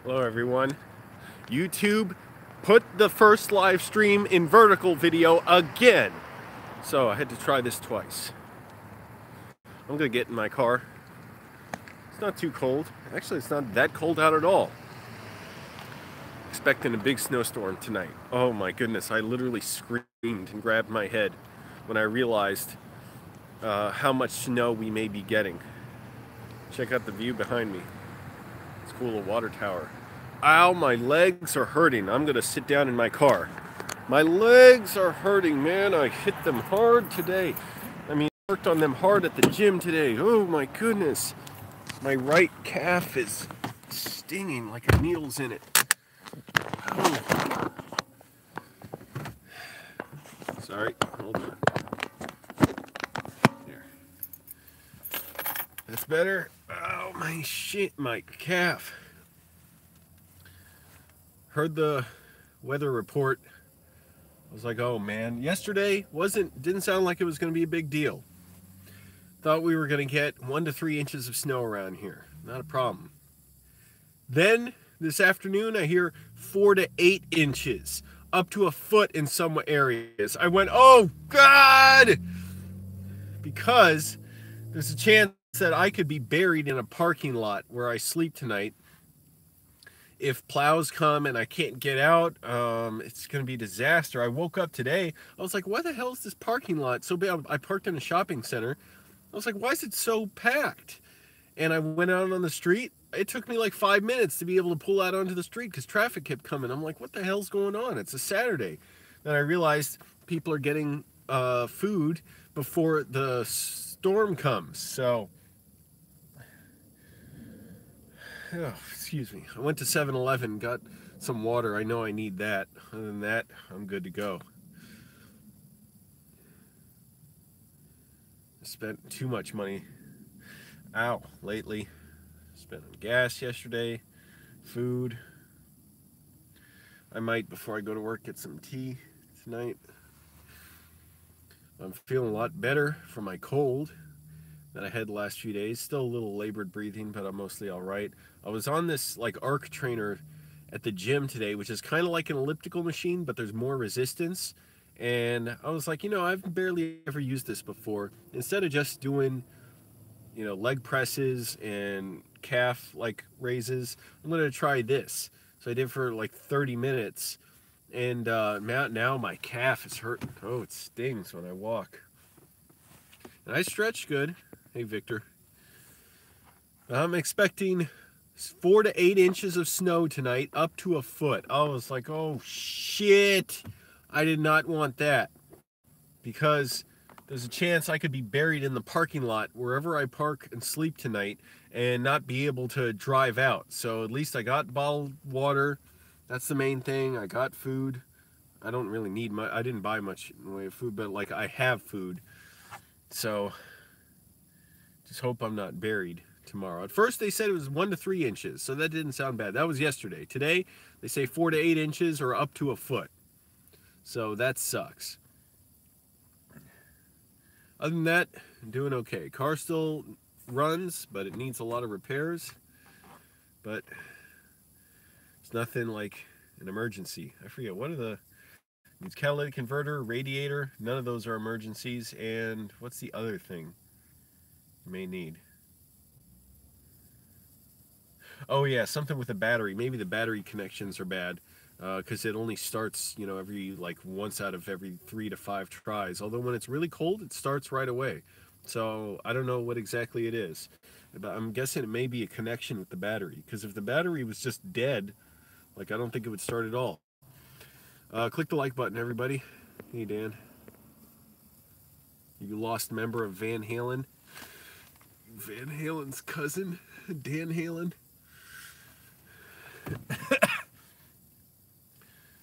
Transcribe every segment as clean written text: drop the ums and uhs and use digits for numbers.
Hello everyone. YouTube put the first live stream in vertical video again. So I had to try this twice. I'm gonna get in my car. It's not too cold. Actually, it's not that cold out at all. Expecting a big snowstorm tonight. Oh my goodness, I literally screamed and grabbed my head when I realized how much snow we may be getting. Check out the view behind me. It's a cool little water tower. Ow, my legs are hurting. I'm gonna sit down in my car. My legs are hurting, man. I hit them hard today. I mean, I worked on them hard at the gym today. Oh my goodness. My right calf is stinging like a needle's in it. Oh. Sorry, hold on. There. That's better. Oh my shit, my calf. Heard the weather report. I was like, oh man, yesterday didn't sound like it was going to be a big deal. Thought we were going to get 1 to 3 inches of snow around here. Not a problem. Then this afternoon I hear 4 to 8 inches, up to a foot in some areas. I went, oh God! Because there's a chance that I could be buried in a parking lot where I sleep tonight. If plows come and I can't get out, it's going to be a disaster. I woke up today. I was like, why the hell is this parking lot so big? I parked in a shopping center. I was like, why is it so packed? And I went out on the street. It took me like 5 minutes to be able to pull out onto the street because traffic kept coming. I'm like, what the hell's going on? It's a Saturday. Then I realized people are getting food before the storm comes. So... oh, excuse me. I went to 7-Eleven, got some water. I know I need that. Other than that, I'm good to go. I spent too much money. Ow, lately. Spent on gas yesterday, food. I might, before I go to work, get some tea tonight. I'm feeling a lot better from my cold that I had the last few days. Still a little labored breathing, but I'm mostly all right. I was on this like arc trainer at the gym today, which is kind of like an elliptical machine, but there's more resistance. And I was like, I've barely ever used this before. Instead of just doing, leg presses and calf like raises, I'm gonna try this. So I did for like 30 minutes, and now my calf is hurting. Oh, it stings when I walk. And I stretch good. Hey, Victor. I'm expecting 4 to 8 inches of snow tonight, up to a foot. I was like, oh, shit. I did not want that. Because there's a chance I could be buried in the parking lot wherever I park and sleep tonight and not be able to drive out. So at least I got bottled water. That's the main thing. I got food. I don't really need much. I didn't buy much in the way of food, but like I have food. So... just hope I'm not buried tomorrow. At first they said it was 1 to 3 inches, so that didn't sound bad. That was yesterday. Today they say 4 to 8 inches or up to a foot. So that sucks. Other than that, I'm doing okay. Car still runs, but it needs a lot of repairs. But it's nothing like an emergency. I forget, what are the... needs catalytic converter, radiator. None of those are emergencies. And what's the other thing you may need? Oh yeah, something with a battery. Maybe the battery connections are bad because it only starts, every like once out of every 3 to 5 tries. Although when it's really cold, it starts right away. So I don't know what exactly it is, but I'm guessing it may be a connection with the battery. Because if the battery was just dead, like I don't think it would start at all. Click the like button, everybody. Hey Dan, you lost member of Van Halen. Van Halen's cousin, Dan Halen.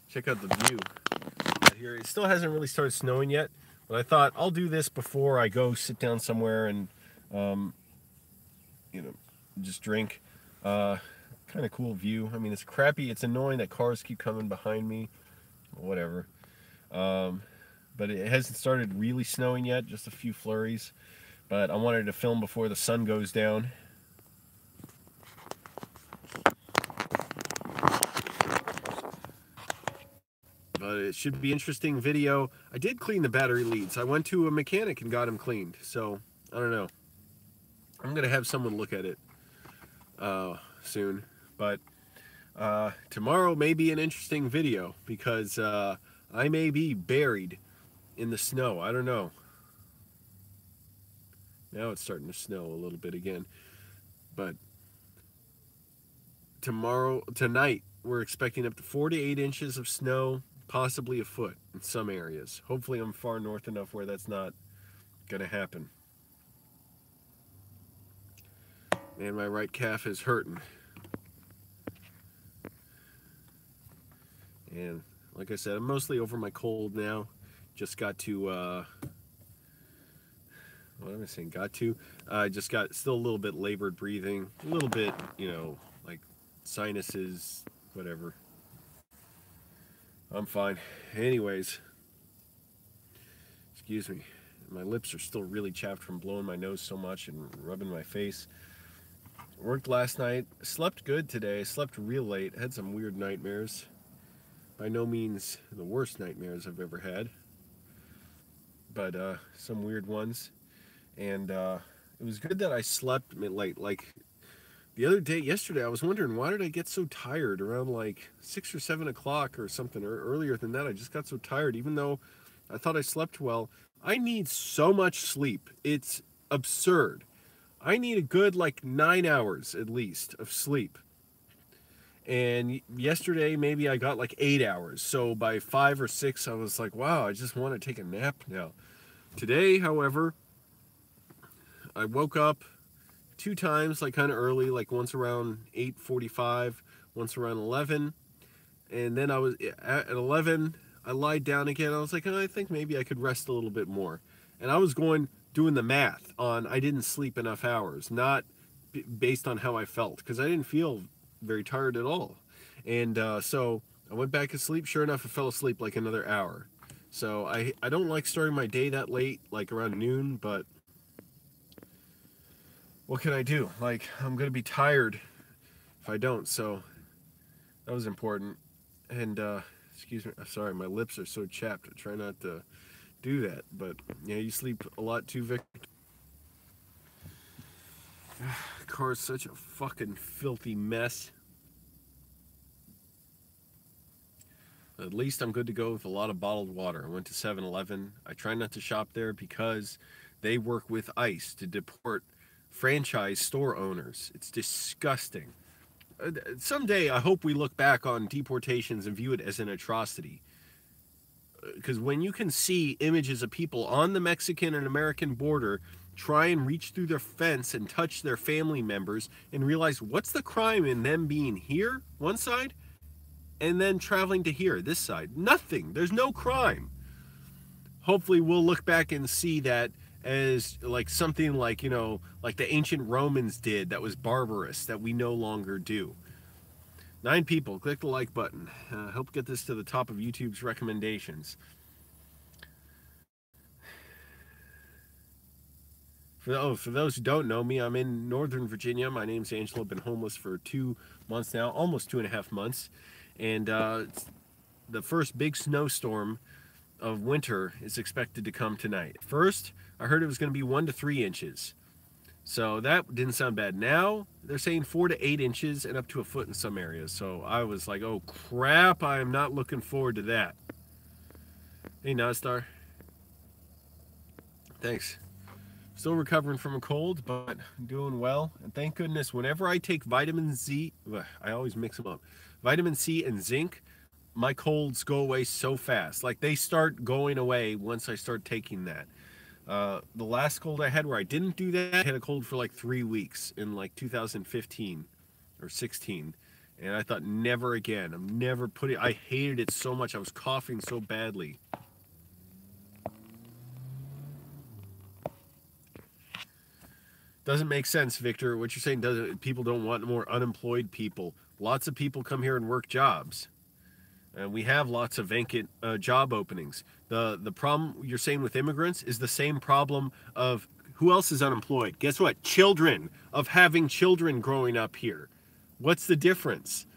Check out the view out here. It still hasn't really started snowing yet, but I thought I'll do this before I go sit down somewhere and, just drink. Kind of cool view. I mean, it's crappy. It's annoying that cars keep coming behind me. Whatever. But it hasn't started really snowing yet, just a few flurries. But I wanted to film before the sun goes down. but it should be an interesting video. I did clean the battery leads. I went to a mechanic and got them cleaned. So, I don't know. I'm going to have someone look at it soon. But tomorrow may be an interesting video because I may be buried in the snow. I don't know. Now it's starting to snow a little bit again. But tonight, we're expecting up to 4 to 8 inches of snow, possibly a foot in some areas. Hopefully I'm far north enough where that's not going to happen. Man, my right calf is hurting. And like I said, I'm mostly over my cold now. Just got to, what am I saying? I just got still a little bit labored breathing. A little bit, you know, like sinuses, whatever. I'm fine. Anyways, excuse me. My lips are still really chapped from blowing my nose so much and rubbing my face. Worked last night. Slept good today. Slept real late. Had some weird nightmares. By no means the worst nightmares I've ever had, but some weird ones. And it was good that I slept late. Like the other day, yesterday, I was wondering, why did I get so tired around like 6 or 7 o'clock or something, or earlier than that? I just got so tired, even though I thought I slept well. I need so much sleep. It's absurd. I need a good like 9 hours at least of sleep. And yesterday, maybe I got like 8 hours. So by 5 or 6, I was like, wow, I just want to take a nap now. Today, however, I woke up 2 times, like kind of early, like once around 8:45, once around 11. And then I was at 11, I lied down again. I was like, oh, I think maybe I could rest a little bit more. And I was doing the math on I didn't sleep enough hours, not based on how I felt, because I didn't feel very tired at all. And so I went back to sleep. Sure enough, I fell asleep like another hour. So I don't like starting my day that late, like around noon, but what can I do? Like, I'm going to be tired if I don't. So that was important. And excuse me, sorry, my lips are so chapped. I try not to do that, but yeah, you sleep a lot too, Victor. Car's such a fucking filthy mess. At least I'm good to go with a lot of bottled water. I went to 7-Eleven. I try not to shop there because they work with ICE to deport franchise store owners. It's disgusting. Someday I hope we look back on deportations and view it as an atrocity. Because when you can see images of people on the Mexican and American border try and reach through their fence and touch their family members and realize, what's the crime in them being here, one side, and then traveling to here, this side? Nothing. There's no crime. Hopefully we'll look back and see that as like something like, you know, like the ancient Romans did that was barbarous, that we no longer do. 9 people, click the like button. Help get this to the top of YouTube's recommendations. For those who don't know me, I'm in Northern Virginia. My name's Angelo. I've been homeless for 2 months now, almost 2.5 months. And the first big snowstorm of winter is expected to come tonight. First, I heard it was going to be 1 to 3 inches. So that didn't sound bad. Now they're saying 4 to 8 inches and up to a foot in some areas. So I was like, oh crap, I am not looking forward to that. Hey, Nastar. Thanks. Still recovering from a cold, but doing well. And thank goodness, whenever I take vitamin Z, I always mix them up. Vitamin C and zinc, my colds go away so fast. Like, they start going away once I start taking that. The last cold I had where I didn't do that, I had a cold for like 3 weeks in like 2015 or 16. And I thought, never again. I'm never putting, I hated it so much. I was coughing so badly. Doesn't make sense, Victor. What you're saying doesn't, people don't want more unemployed people. Lots of people come here and work jobs. And we have lots of vacant job openings. The problem you're saying with immigrants is the same problem of who else is unemployed? Guess what? Children, of having children growing up here. What's the difference?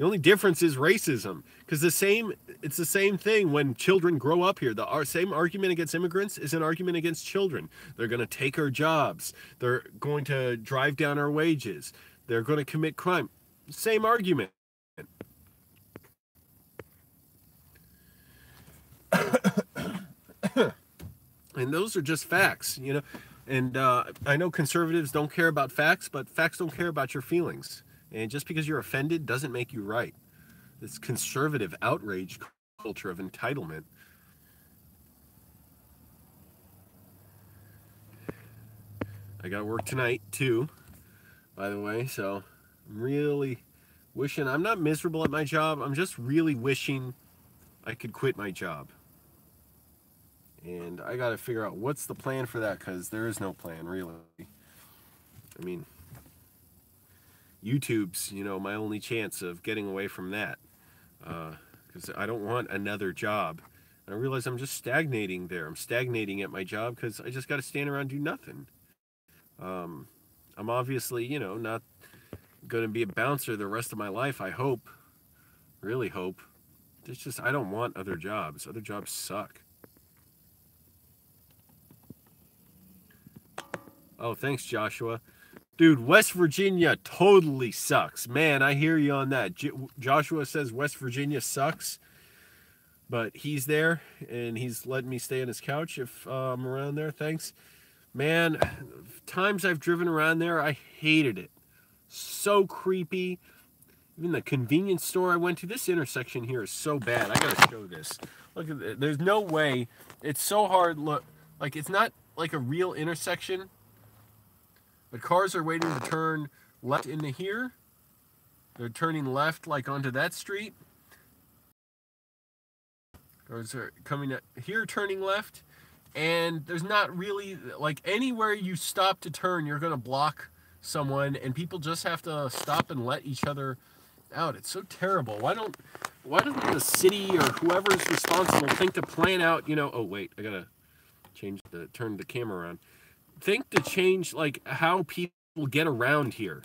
The only difference is racism, because it's the same thing when children grow up here. The same argument against immigrants is an argument against children. They're going to take our jobs. They're going to drive down our wages. They're going to commit crime. Same argument. And those are just facts, you know. And I know conservatives don't care about facts, but facts don't care about your feelings. And just because you're offended doesn't make you right. This conservative outrage culture of entitlement. I got to work tonight, too, by the way. So I'm really wishing, I'm not miserable at my job. I'm just really wishing I could quit my job. And I got to figure out what's the plan for that, because there is no plan, really. I mean, YouTube's, you know, my only chance of getting away from that, because I don't want another job. And I realize I'm just stagnating there. I'm stagnating at my job because I just got to stand around and do nothing. I'm obviously, you know, not going to be a bouncer the rest of my life, I hope. Really hope. It's just, I don't want other jobs. Other jobs suck. Oh, thanks, Joshua. Dude, West Virginia totally sucks. Man, I hear you on that. Joshua says West Virginia sucks, but he's there, and he's letting me stay on his couch if I'm around there. Thanks. Man, times I've driven around there, I hated it. So creepy. Even the convenience store I went to, this intersection here is so bad. I gotta show this. Look at it. There's no way. It's so hard. Look, like, it's not like a real intersection. But cars are waiting to turn left into here. They're turning left, like, onto that street. Cars are coming here, turning left. And there's not really, like, anywhere you stop to turn, you're going to block someone. And people just have to stop and let each other out. It's so terrible. Why don't the city or whoever's responsible think to plan out, you know, oh, wait, I got to turn the camera around. Think to change, like, how people get around here.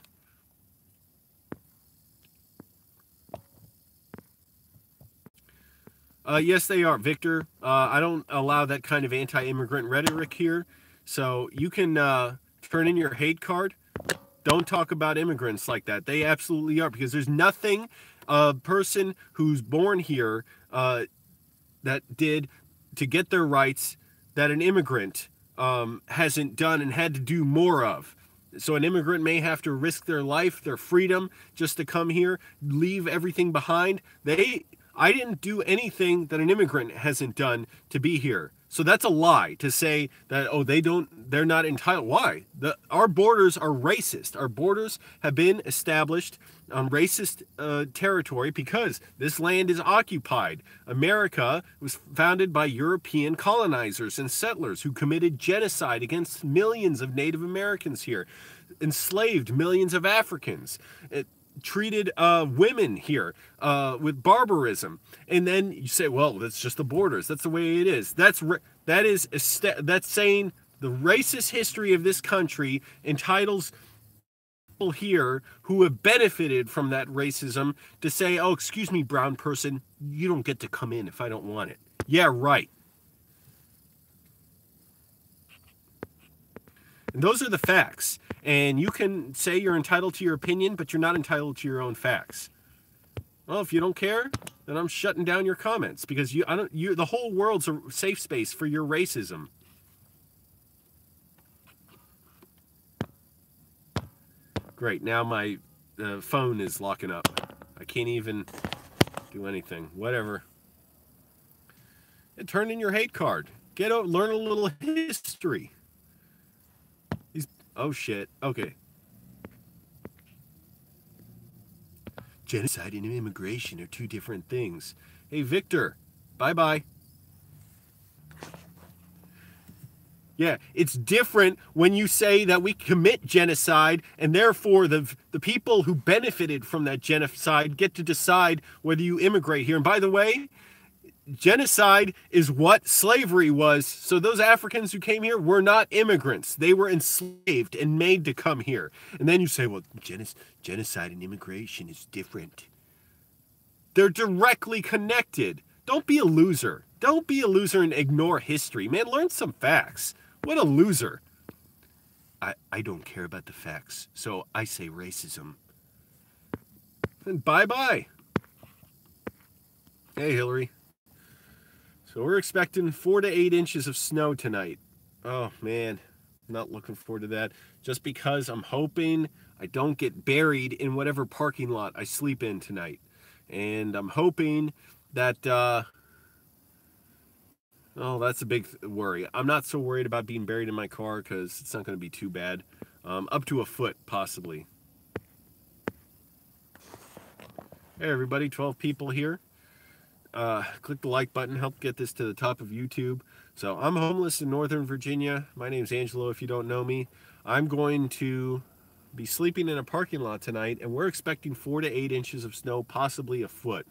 Yes, they are, Victor. I don't allow that kind of anti-immigrant rhetoric here. So you can turn in your hate card. Don't talk about immigrants like that. They absolutely are, because there's nothing a person who's born here that did to get their rights that an immigrant hasn't done and had to do more of. So an immigrant may have to risk their life, their freedom, just to come here, leave everything behind. I didn't do anything that an immigrant hasn't done to be here. So that's a lie to say that, oh, they're not entitled. Why? Our borders are racist. Our borders have been established on racist territory because this land is occupied. America was founded by European colonizers and settlers who committed genocide against millions of Native Americans here, enslaved millions of Africans. It treated women here with barbarism, and then you say, well, that's just the borders, that's the way it is. That's saying the racist history of this country entitles people here who have benefited from that racism to say, oh, excuse me, brown person, you don't get to come in if I don't want it. Yeah, right. And those are the facts. And you can say you're entitled to your opinion, but you're not entitled to your own facts. Well, if you don't care, then I'm shutting down your comments, because the whole world's a safe space for your racism. Great, now my phone is locking up. I can't even do anything. Whatever. And turn in your hate card. Learn a little history. Oh, shit. Okay. Genocide and immigration are two different things. Hey, Victor. Bye-bye. Yeah, it's different when you say that we commit genocide, and therefore the people who benefited from that genocide get to decide whether you immigrate here. And by the way, genocide is what slavery was. So those Africans who came here were not immigrants. They were enslaved and made to come here. And then you say, well, genocide and immigration is different. They're directly connected. Don't be a loser. Don't be a loser and ignore history. Man, learn some facts. What a loser. I don't care about the facts, so I say racism. And bye-bye. Hey, Hillary. So we're expecting 4 to 8 inches of snow tonight. Oh, man. Not looking forward to that. Just because I'm hoping I don't get buried in whatever parking lot I sleep in tonight. And I'm hoping that, oh, that's a big worry. I'm not so worried about being buried in my car because it's not going to be too bad. Up to a foot, possibly. Hey, everybody. 12 people here. Click the like button. Help get this to the top of YouTube. So I'm homeless in Northern Virginia. My name's Angelo, if you don't know me. I'm going to be sleeping in a parking lot tonight, and we're expecting 4 to 8 inches of snow, possibly a foot.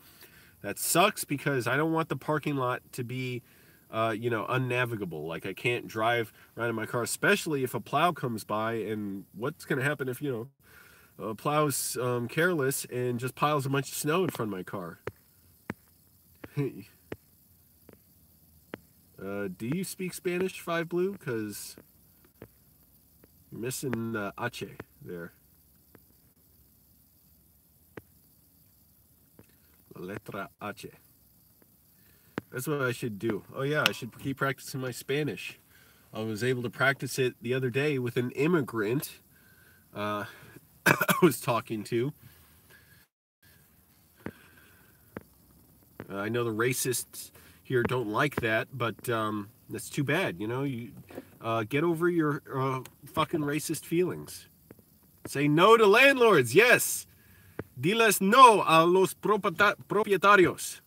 That sucks because I don't want the parking lot to be, unnavigable. Like, I can't drive around in my car, especially if a plow comes by. And what's going to happen if, a plow's careless and just piles a bunch of snow in front of my car? Do you speak Spanish, 5 Blue? Because you're missing H there. La letra H. That's what I should do. Oh yeah, I should keep practicing my Spanish. I was able to practice it the other day with an immigrant I was talking to. I know the racists here don't like that, but that's too bad. You get over your fucking racist feelings. Say no to landlords. Yes. Diles no a los propietarios.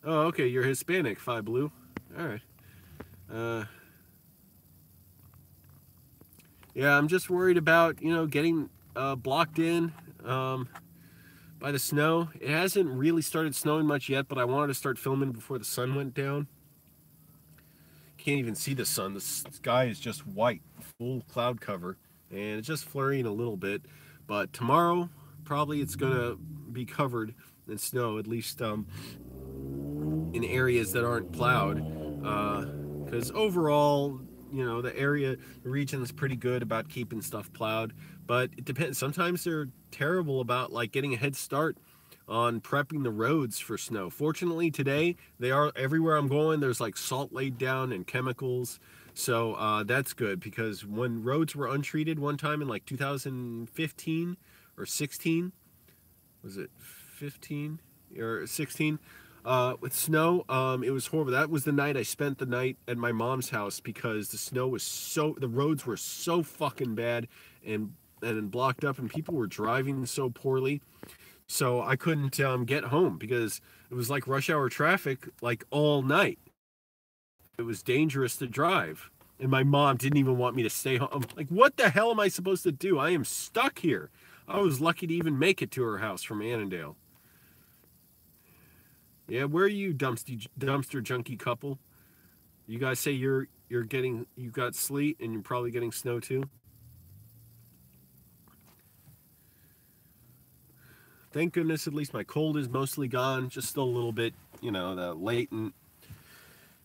Oh, okay. You're Hispanic, 5 Blue. All right. Yeah, I'm just worried about, getting blocked in by the snow. It hasn't really started snowing much yet, but I wanted to start filming before the sun went down. Can't even see the sun. The sky is just white, full cloud cover, and it's just flurrying a little bit. But tomorrow, probably it's going to be covered in snow, at least in areas that aren't plowed. Because overall, the region is pretty good about keeping stuff plowed, but it depends. Sometimes they're terrible about getting a head start on prepping the roads for snow. Fortunately today, they are everywhere I'm going. There's salt laid down and chemicals. So that's good, because when roads were untreated one time in 2015 or 16, was it 15 or 16? With snow, it was horrible. That was the night I spent the night at my mom's house because the roads were so fucking bad and blocked up, and people were driving so poorly. So I couldn't get home because it was like rush hour traffic all night. It was dangerous to drive. And my mom didn't even want me to stay home. What the hell am I supposed to do? I am stuck here. I was lucky to even make it to her house from Annandale. Yeah, where are you, dumpster junkie couple? You guys say you got sleet and you're probably getting snow too? Thank goodness at least my cold is mostly gone. Just still a little bit, the latent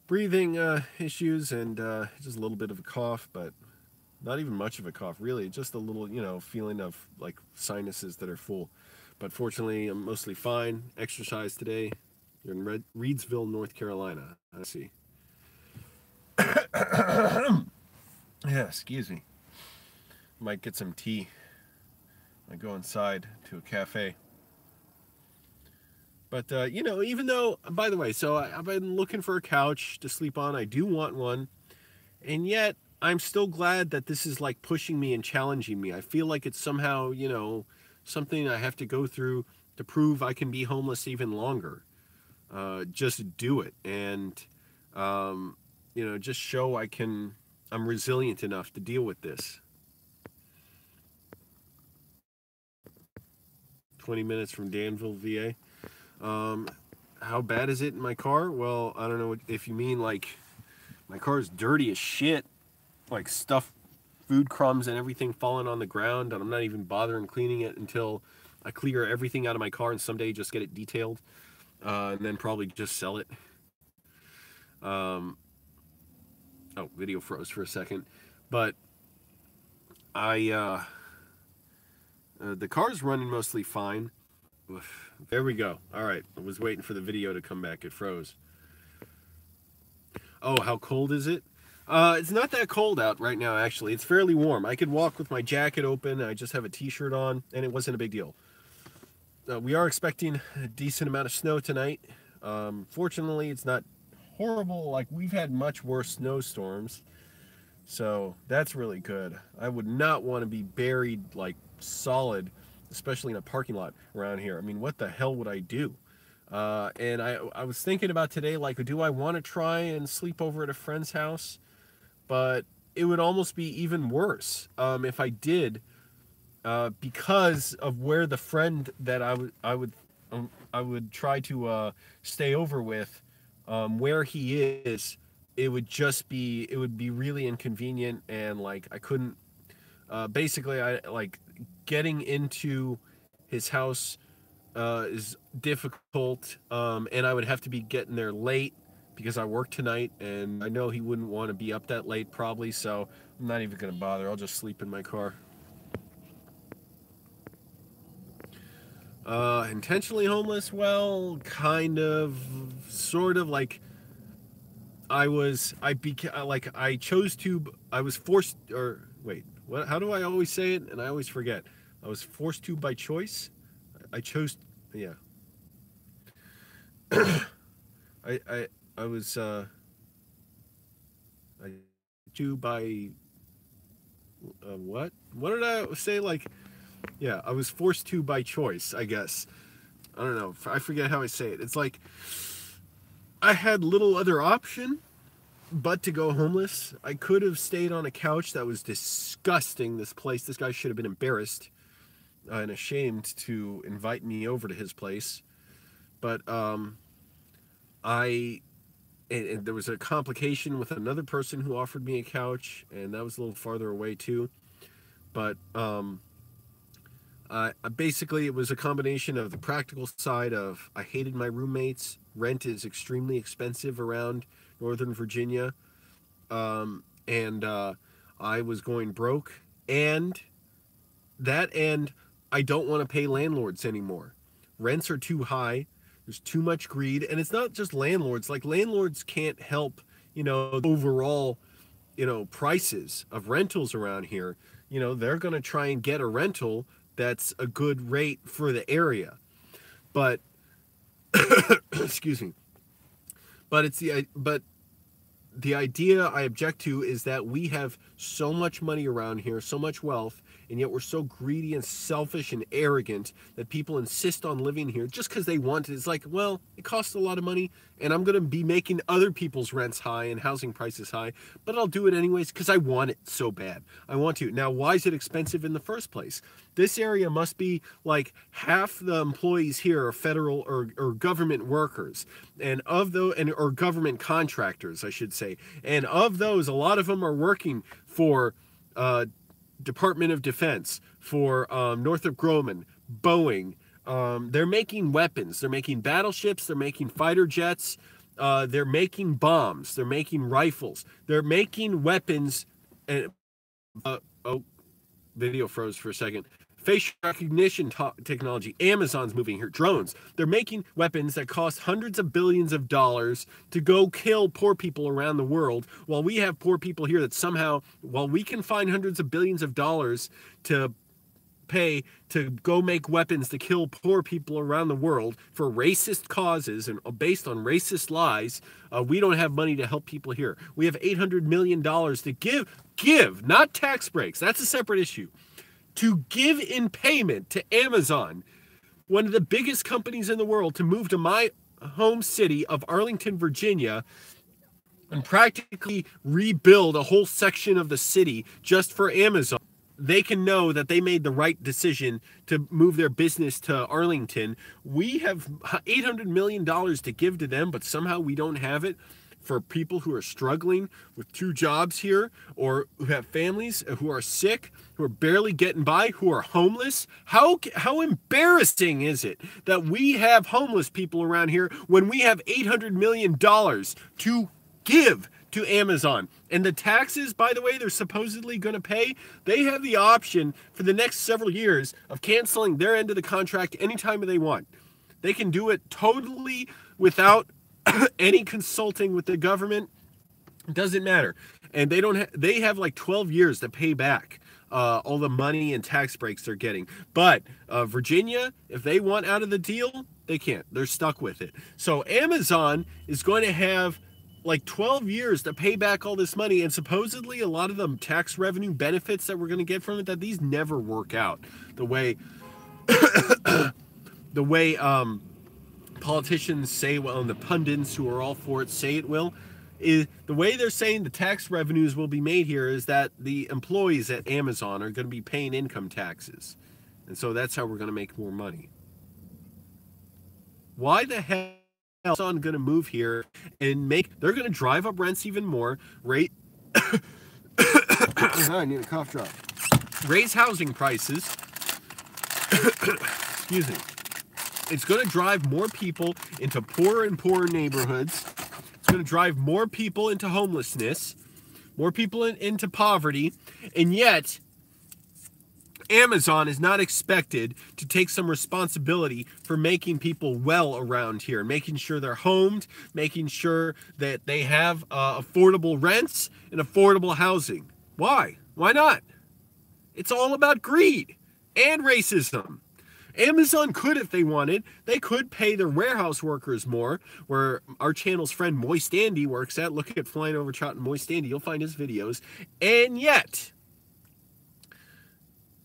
breathing issues and just a little bit of a cough, but not even much of a cough, really. Just a little, feeling of sinuses that are full. But fortunately, I'm mostly fine. Exercise today. You're in Reidsville, North Carolina. I see. Yeah, excuse me. Might get some tea. I go inside to a cafe. But, even though, by the way, so I've been looking for a couch to sleep on. I do want one. And yet, I'm still glad that this is pushing me and challenging me. I feel like it's somehow, something I have to go through to prove I can be homeless even longer. Just do it. And, just show I'm resilient enough to deal with this. 20 minutes from Danville, VA. How bad is it in my car? Well, I don't know if you mean my car is dirty as shit, stuff, food crumbs and everything falling on the ground, and I'm not even bothering cleaning it until I clear everything out of my car and someday just get it detailed, and then probably just sell it. Oh, video froze for a second, but the car's running mostly fine. There we go. All right, I was waiting for the video to come back. It froze. Oh, how cold is it? It's not that cold out right now, actually. It's fairly warm. I could walk with my jacket open. I just have a t-shirt on, and it wasn't a big deal. We are expecting a decent amount of snow tonight. Fortunately, it's not horrible. Like, we've had much worse snowstorms, so that's really good. I would not want to be buried, like, solid, especially in a parking lot around here. I mean, what the hell would I do? And I was thinking about today, like, do I want to try and sleep over at a friend's house? But it would almost be even worse if I did, because of where the friend that I would try to stay over with, where he is, it would be really inconvenient, and like I couldn't. Basically, I like getting into his house is difficult, and I would have to be getting there late because I work tonight, and I know he wouldn't want to be up that late probably, so I'm not even going to bother. I'll just sleep in my car. Intentionally homeless? Well, kind of, sort of. Like, I was forced, or wait, what? How do I always say it? And I always forget. I was forced to by choice. I chose, yeah. I was I to by what? What did I say? Like, yeah, I was forced to by choice, I guess. I don't know. I forget how I say it. It's like I had little other option but to go homeless. I could have stayed on a couch. That was disgusting, this place. This guy should have been embarrassed and ashamed to invite me over to his place. But and there was a complication with another person who offered me a couch, and that was a little farther away too. But basically it was a combination of the practical side of I hated my roommates. Rent is extremely expensive around Northern Virginia, and I was going broke, and I don't want to pay landlords anymore. Rents are too high. There's too much greed, and it's not just landlords. Like, landlords can't help, overall, prices of rentals around here. They're going to try and get a rental that's a good rate for the area. But, excuse me. But the idea I object to is that we have so much money around here, so much wealth, and yet we're so greedy and selfish and arrogant that people insist on living here just because they want it. It's like, well, it costs a lot of money, and I'm going to be making other people's rents high and housing prices high, but I'll do it anyways because I want it so bad. I want to. Now, why is it expensive in the first place? This area must be like half the employees here are federal or government workers, and or government contractors, I should say. And of those, a lot of them are working for Department of Defense, for Northrop Grumman, Boeing. They're making weapons. They're making battleships. They're making fighter jets. They're making bombs. They're making rifles. They're making weapons. And oh, video froze for a second. Facial recognition technology. Amazon's moving here. Drones. They're making weapons that cost hundreds of billions of dollars to go kill poor people around the world, while we have poor people here that somehow, while we can find hundreds of billions of dollars to pay to go make weapons to kill poor people around the world for racist causes and based on racist lies, we don't have money to help people here. We have $800 million to give, not tax breaks. That's a separate issue. To give in payment to Amazon, one of the biggest companies in the world, to move to my home city of Arlington, Virginia, and practically rebuild a whole section of the city just for Amazon. They can know that they made the right decision to move their business to Arlington. We have $800 million to give to them, but somehow we don't have it. for people who are struggling with 2 jobs here, or who have families, who are sick, who are barely getting by, who are homeless. How embarrassing is it that we have homeless people around here when we have $800 million to give to Amazon? And the taxes, by the way, they're supposedly going to pay, they have the option for the next several years of canceling their end of the contract anytime they want. They can do it totally without any consulting with the government. It doesn't matter. And they have like 12 years to pay back all the money and tax breaks they're getting. But Virginia, if they want out of the deal, they can't. They're stuck with it. So Amazon is going to have like 12 years to pay back all this money, and supposedly a lot of the tax revenue benefits that we're going to get from it, that these never work out the way politicians say, well, and the pundits who are all for it say it will. Is the way they're saying the tax revenues will be made here is that the employees at Amazon are going to be paying income taxes, and so that's how we're going to make more money. Why the hell is Amazon going to move here and they're going to drive up rents even more, rate I need a cough drop. Raise housing prices. Excuse me. It's going to drive more people into poorer and poorer neighborhoods. It's going to drive more people into homelessness, more people into poverty, and yet Amazon is not expected to take some responsibility for making people well around here, making sure they're homed, making sure that they have affordable rents and affordable housing. Why? Why not? It's all about greed and racism. Amazon could, if they wanted, they could pay their warehouse workers more, where our channel's friend Moist Andy works at. Look at Flying Over Trout and Moist Andy. You'll find his videos. And yet,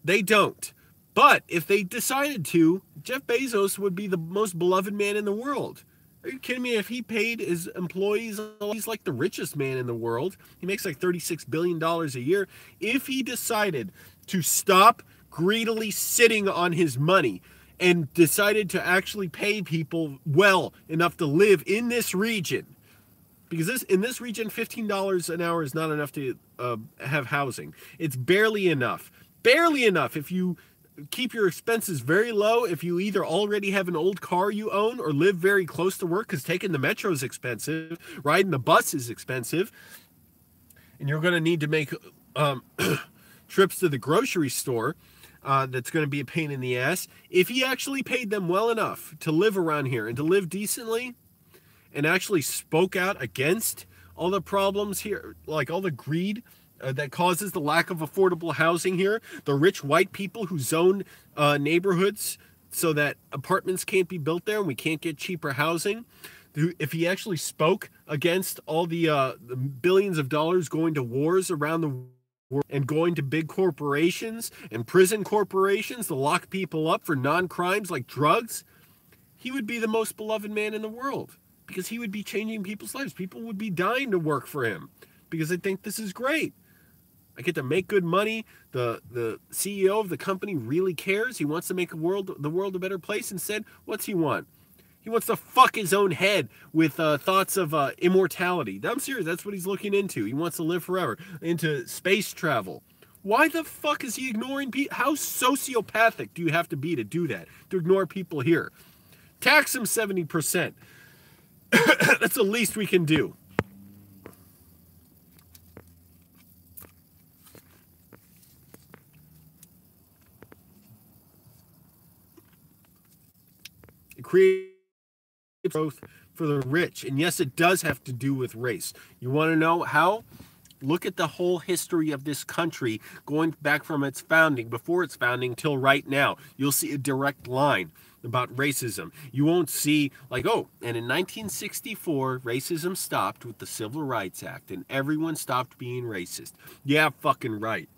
they don't. But if they decided to, Jeff Bezos would be the most beloved man in the world. Are you kidding me? If he paid his employees, he's like the richest man in the world. He makes like $36 billion a year. If he decided to stop greedily sitting on his money and decided to actually pay people well enough to live in this region, because in this region, $15 an hour is not enough to have housing. It's barely enough. Barely enough if you keep your expenses very low, if you either already have an old car you own or live very close to work, because taking the metro is expensive, riding the bus is expensive, and you're going to need to make trips to the grocery store. That's going to be a pain in the ass. If he actually paid them well enough to live around here and to live decently, and actually spoke out against all the problems here, like all the greed that causes the lack of affordable housing here, the rich white people who zone neighborhoods so that apartments can't be built there and we can't get cheaper housing, if he actually spoke against all the billions of dollars going to wars around the world and going to big corporations and prison corporations to lock people up for non-crimes like drugs, he would be the most beloved man in the world, because he would be changing people's lives. People would be dying to work for him because they think this is great. I get to make good money. The CEO of the company really cares. He wants to make the world a better place. Instead, what's he want? He wants to fuck his own head with thoughts of immortality. I'm serious. That's what he's looking into. He wants to live forever. Into space travel. Why the fuck is he ignoring people? How sociopathic do you have to be to do that? To ignore people here? Tax them 70%. That's the least we can do. It creates growth for the rich. And yes, it does have to do with race. You want to know how? Look at the whole history of this country going back from its founding, before its founding, till right now. You'll see a direct line about racism. You won't see like, oh, and in 1964, racism stopped with the Civil Rights Act and everyone stopped being racist. Yeah, fucking right.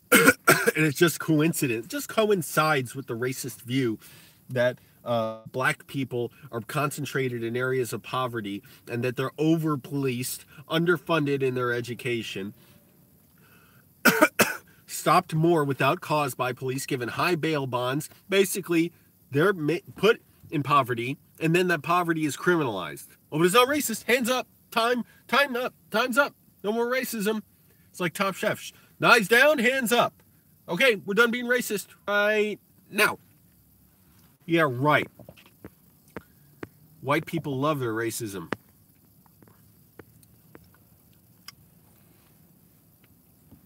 And it's just coincidence, just coincides with the racist view that black people are concentrated in areas of poverty and that they're over-policed, underfunded in their education, stopped more without cause by police, given high bail bonds. Basically, they're put in poverty And then that poverty is criminalized. Oh, but it's not racist. Hands up. Time up. Time's up. No more racism. It's like Top Chef. Knives down, hands up. Okay, we're done being racist right now. Yeah, right. White people love their racism.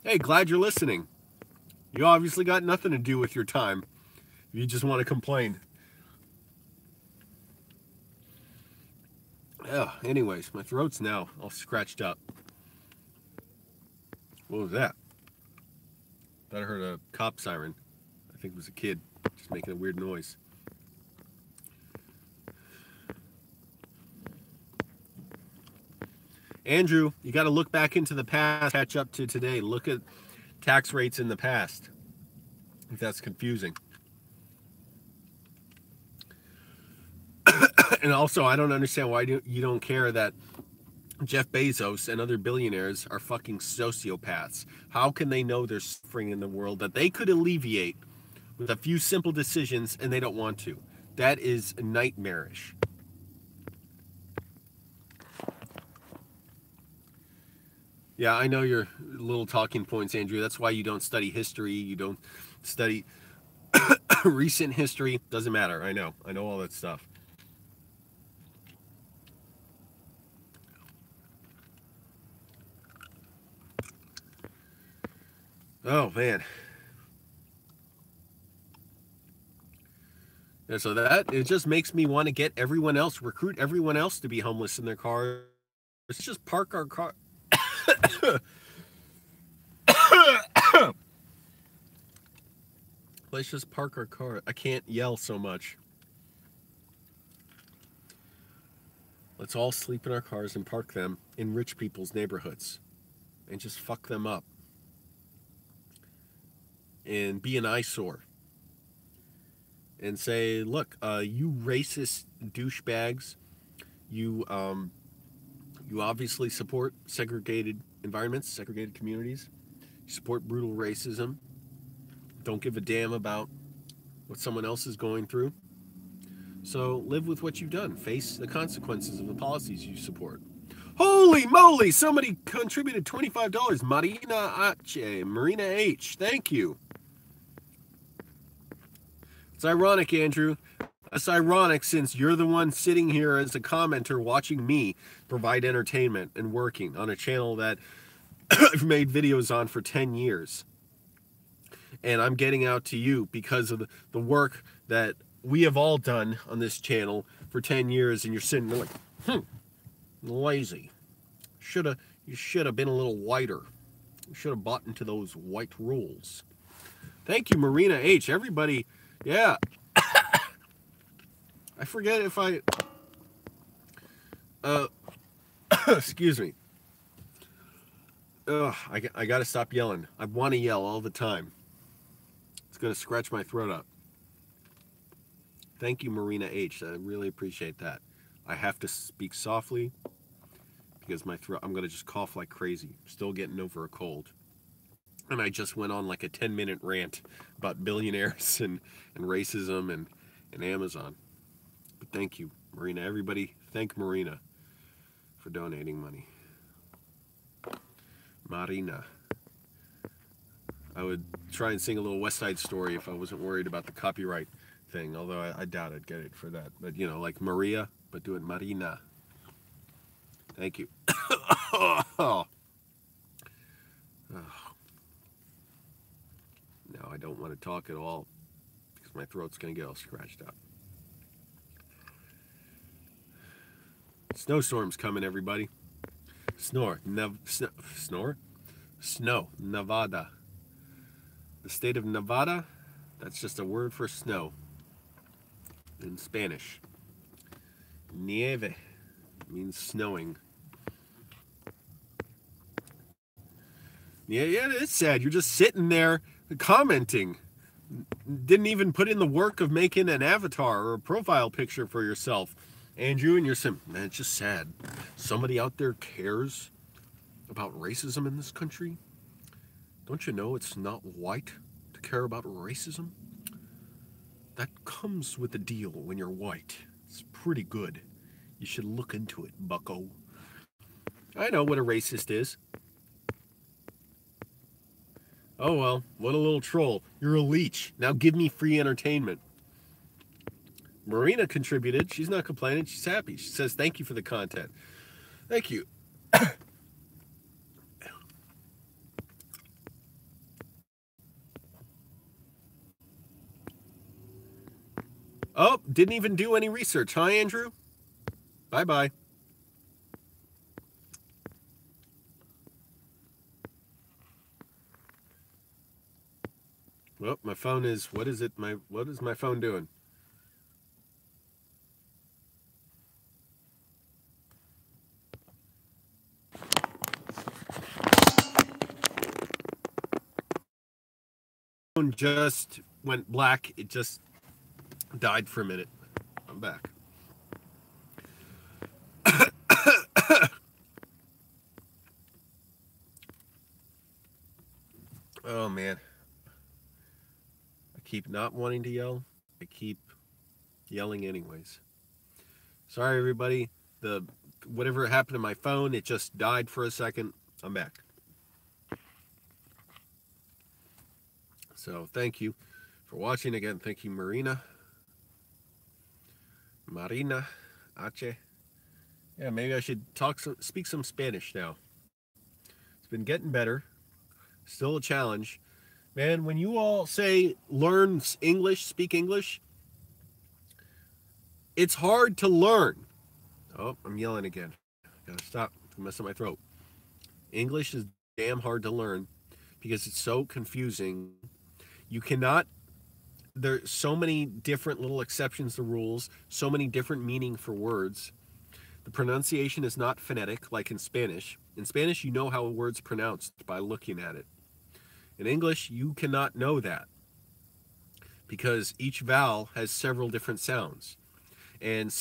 Hey, glad you're listening. You obviously got nothing to do with your time. You just want to complain. Oh, anyways, my throat's now all scratched up. What was that? Thought I heard a cop siren. I think it was a kid just making a weird noise. Andrew, you got to look back into the past, catch up to today. Look at tax rates in the past, if that's confusing. And also, I don't understand why you don't care that Jeff Bezos and other billionaires are fucking sociopaths. How can they know there's suffering in the world that they could alleviate with a few simple decisions and they don't want to? That is nightmarish. Yeah, I know your little talking points, Andrew. That's why you don't study history. You don't study recent history. Doesn't matter. I know all that stuff. Oh, man. And so it just makes me want to get everyone else, recruit everyone else to be homeless in their cars. Let's just park our car. Let's just park our car. I can't yell so much. Let's all sleep in our cars and park them in rich people's neighborhoods and just fuck them up and be an eyesore and say, look, you racist douchebags, you obviously support segregated environments, segregated communities, you support brutal racism, don't give a damn about what someone else is going through. So live with what you've done. Face the consequences of the policies you support. Holy moly! Somebody contributed $25. Marina H. Thank you. It's ironic, Andrew. It's ironic since you're the one sitting here as a commenter watching me provide entertainment and working on a channel that I've made videos on for 10 years. And I'm getting out to you because of the work that we have all done on this channel for 10 years, and you're sitting there like, lazy. You should have been a little whiter. You should have bought into those white rules. Thank you, Marina H. Everybody, yeah. I forget if I, excuse me. I gotta stop yelling. I want to yell all the time. It's gonna scratch my throat up. Thank you, Marina H. I really appreciate that. I have to speak softly because my throat, I'm gonna just cough like crazy. Still getting over a cold. And I just went on like a 10-minute rant about billionaires and racism and Amazon. But thank you, Marina. Everybody, thank Marina for donating money. Marina. I would try and sing a little West Side Story if I wasn't worried about the copyright thing, although I doubt I'd get it for that. But, you know, like Maria, but do it Marina. Thank you. Oh. Now I don't want to talk at all because my throat's going to get all scratched up. Snowstorm's coming, everybody. Snow, Nevada. The state of Nevada, that's just a word for snow in Spanish. Nieve means snowing. Yeah, it's sad. You're just sitting there commenting. Didn't even put in the work of making an avatar or a profile picture for yourself. Andrew, and you're saying, man, it's just sad. Somebody out there cares about racism in this country. Don't you know it's not white to care about racism? That comes with the deal when you're white. It's pretty good. You should look into it, bucko. I know what a racist is. Oh well, what a little troll. You're a leech. Now give me free entertainment. Marina contributed. She's not complaining. She's happy. She says, thank you for the content. Thank you. Oh, didn't even do any research, huh, Andrew? Bye-bye. Well, my phone is, what is my phone doing? Phone just went black. It just died for a minute. I'm back. Oh man. I keep not wanting to yell. I keep yelling anyways. Sorry everybody. Whatever happened to my phone, it just died for a second. I'm back. So thank you for watching again. Thank you, Marina, Ache. Yeah, maybe I should speak some Spanish now. It's been getting better. Still a challenge. Man, when you all say learn English, speak English, it's hard to learn. Oh, I'm yelling again. Gotta stop. I'm messing up my throat. English is damn hard to learn because it's so confusing. You cannot, there's so many different little exceptions to rules, so many different meaning for words. The pronunciation is not phonetic like in Spanish. In Spanish, you know how a word's pronounced by looking at it. In English, you cannot know that because each vowel has several different sounds. And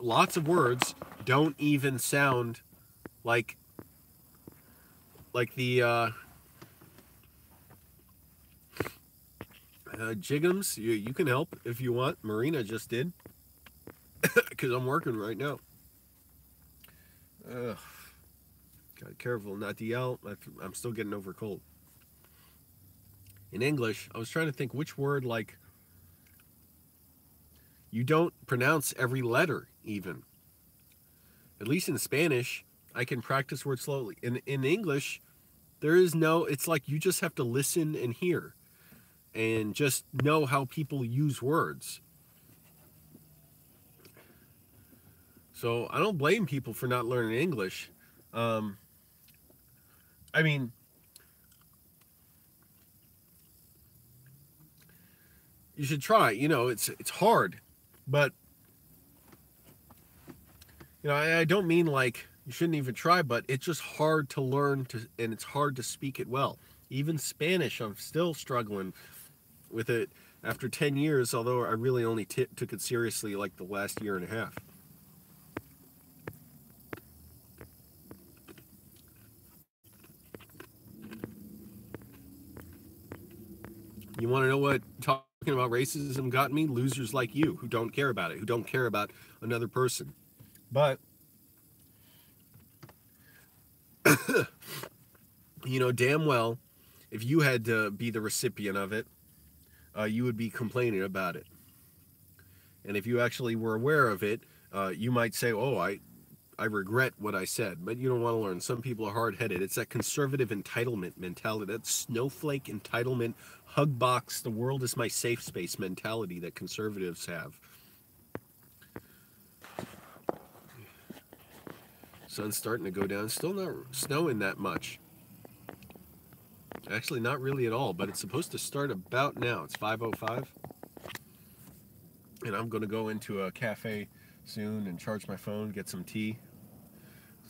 lots of words don't even sound like the Jigums. You can help if you want. Marina just did because I'm working right now. Ugh. Gotta be careful not to yell. I'm still getting over a cold. In English, I was trying to think which word, like, you don't pronounce every letter even. At least in Spanish, I can practice words slowly. In English, there is no, it's like you just have to listen and hear and just know how people use words. So I don't blame people for not learning English. I mean, you should try. You know, it's hard, but you know, I don't mean like you shouldn't even try, but it's just hard to learn and it's hard to speak it well. Even Spanish, I'm still struggling with it after 10 years, although I really only took it seriously like the last year and a half. You want to know what talking about racism got me? Losers like you who don't care about it, who don't care about another person. But, you know damn well, if you had to be the recipient of it, you would be complaining about it. And if you actually were aware of it, you might say, oh, I regret what I said, but you don't want to learn. Some people are hard-headed. It's that conservative entitlement mentality, that snowflake entitlement, hug box, the world is my safe space mentality that conservatives have. Sun's starting to go down. Still not snowing that much. Actually, not really at all, but it's supposed to start about now. It's 5:05. And I'm going to go into a cafe soon and charge my phone, get some tea.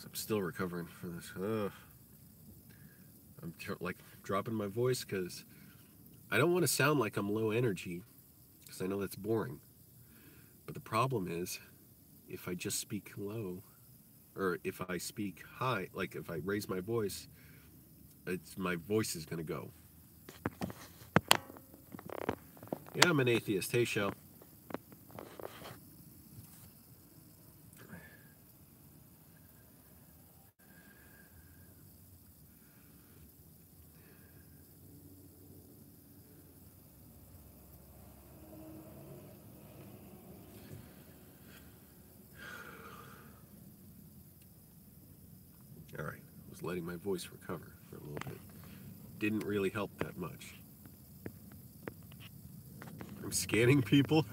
I'm still recovering for this. I'm like dropping my voice because I don't want to sound like I'm low energy because I know that's boring. But the problem is if I just speak low or if I speak high, like if I raise my voice, my voice is going to go. Yeah, I'm an atheist. Hey, Shell. was letting my voice recover for a little bit. Didn't really help that much. I'm scanning people.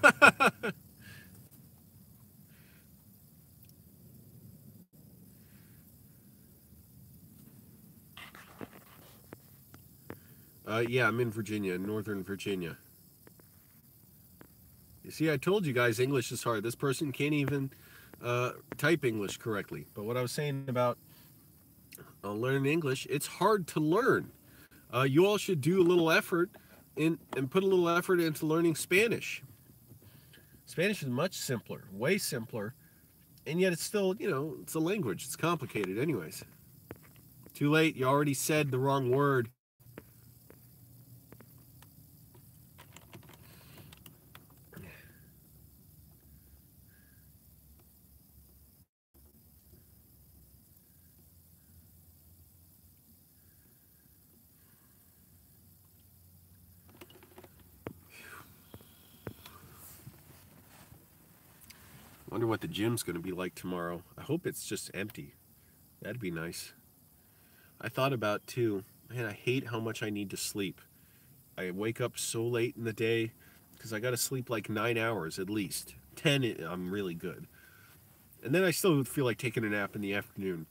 Yeah, I'm in Virginia, Northern Virginia. You see, I told you guys English is hard. This person can't even type English correctly. But what I was saying about learning English, it's hard to learn. You all should do a little effort and put a little effort into learning Spanish. Spanish is much simpler, way simpler, and yet it's still, it's a language. It's complicated anyways. Too late, you already said the wrong word. Wonder what the gym's going to be like tomorrow. I hope it's just empty. That'd be nice. I thought about too, man, I hate how much I need to sleep. I wake up so late in the day because I got to sleep like 9 hours at least. 10, I'm really good. And then I still feel like taking a nap in the afternoon.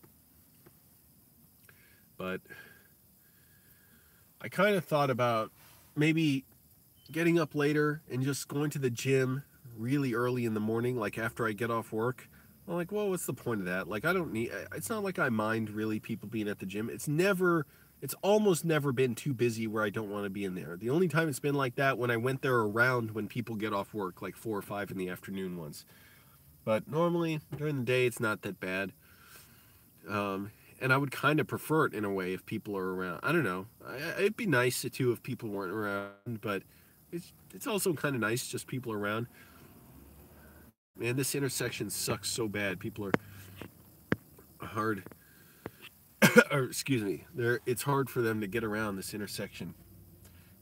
But I kind of thought about maybe getting up later and just going to the gym really early in the morning, like after I get off work. I'm like, well, what's the point of that? Like, it's not like I mind really people being at the gym. It's almost never been too busy where I don't want to be in there. The only time it's been like that when I went there around when people get off work, like 4 or 5 in the afternoon once. But normally during the day, it's not that bad. And I would kind of prefer it in a way if people are around. I don't know. It'd be nice too if people weren't around, but it's also kind of nice just people around. Man, this intersection sucks so bad. People are hard, or excuse me, it's hard for them to get around this intersection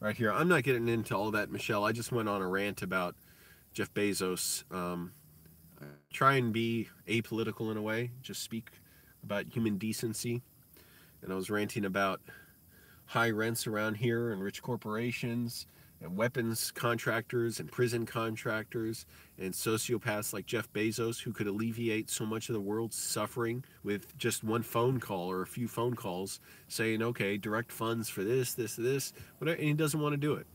right here. I'm not getting into all that, Michelle. I just went on a rant about Jeff Bezos. I try and be apolitical in a way, just speak about human decency. And I was ranting about high rents around here and rich corporations and weapons contractors and prison contractors and sociopaths like Jeff Bezos, who could alleviate so much of the world's suffering with just one phone call or a few phone calls saying, okay, direct funds for this, whatever, and he doesn't want to do it.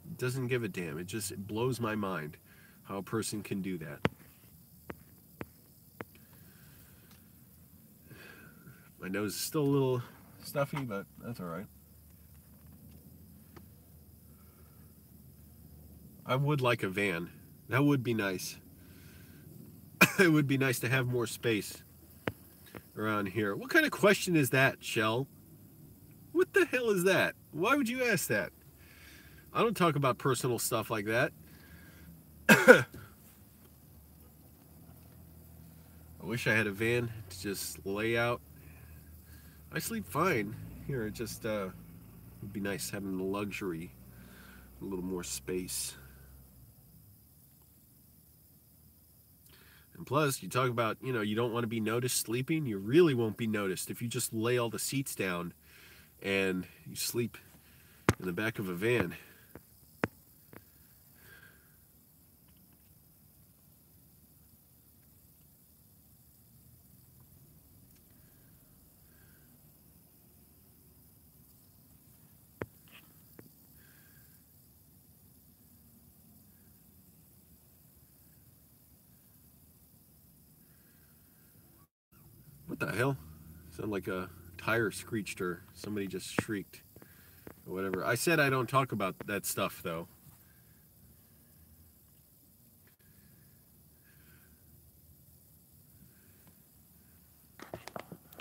He doesn't give a damn. It blows my mind how a person can do that. My nose is still a little stuffy, but that's all right. I would like a van. That would be nice. It would be nice to have more space around here. What kind of question is that, Shell? What the hell is that? Why would you ask that? I don't talk about personal stuff like that. I wish I had a van to just lay out. I sleep fine here. It just would be nice having the luxury, a little more space. And plus, you talk about, you don't want to be noticed sleeping. You really won't be noticed if you just lay all the seats down and you sleep in the back of a van. What the hell? Sounded like a tire screeched or somebody just shrieked or whatever. I said I don't talk about that stuff though.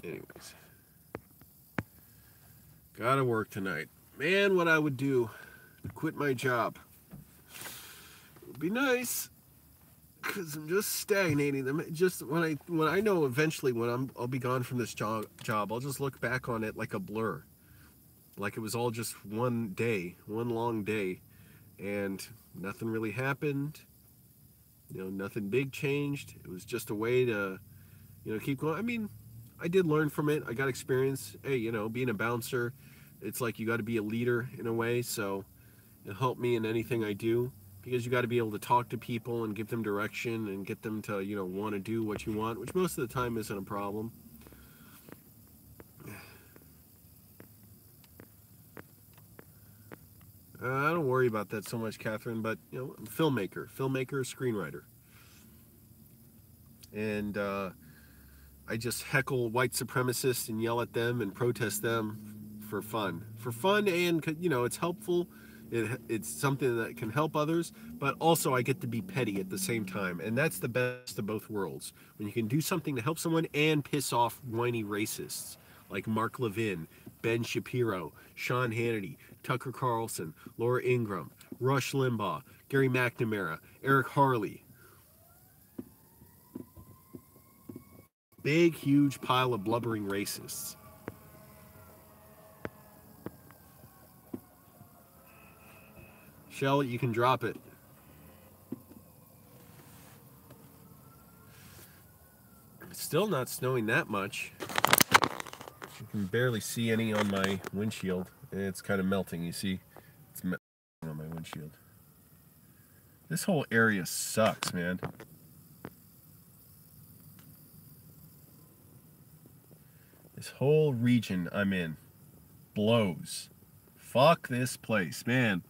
Anyways. Gotta work tonight. Man, what I would do to quit my job. It would be nice. Because I'm just stagnating. Just when I know eventually when I'll be gone from this job, I'll just look back on it like a blur, like it was all just one day, one long day, and nothing really happened. Nothing big changed. It was just a way to, keep going. I mean, I did learn from it. I got experience. Hey, you know, being a bouncer, it's like you got to be a leader in a way. So it helped me in anything I do because you got to be able to talk to people and give them direction and get them to, you know, want to do what you want, which most of the time isn't a problem. I don't worry about that so much, Catherine, but, you know, I'm a filmmaker, screenwriter. And I just heckle white supremacists and yell at them and protest them for fun, and you know it's helpful. It's something that can help others, but also I get to be petty at the same time, and that's the best of both worlds. When you can do something to help someone and piss off whiny racists like Mark Levin, Ben Shapiro, Sean Hannity, Tucker Carlson, Laura Ingraham, Rush Limbaugh, Gary McNamara, Eric Harley. Big, huge pile of blubbering racists. Shell, you can drop it. It's still not snowing that much. You can barely see any on my windshield. It's kind of melting, you see? It's melting on my windshield. This whole area sucks, man. This whole region I'm in blows. Fuck this place, man.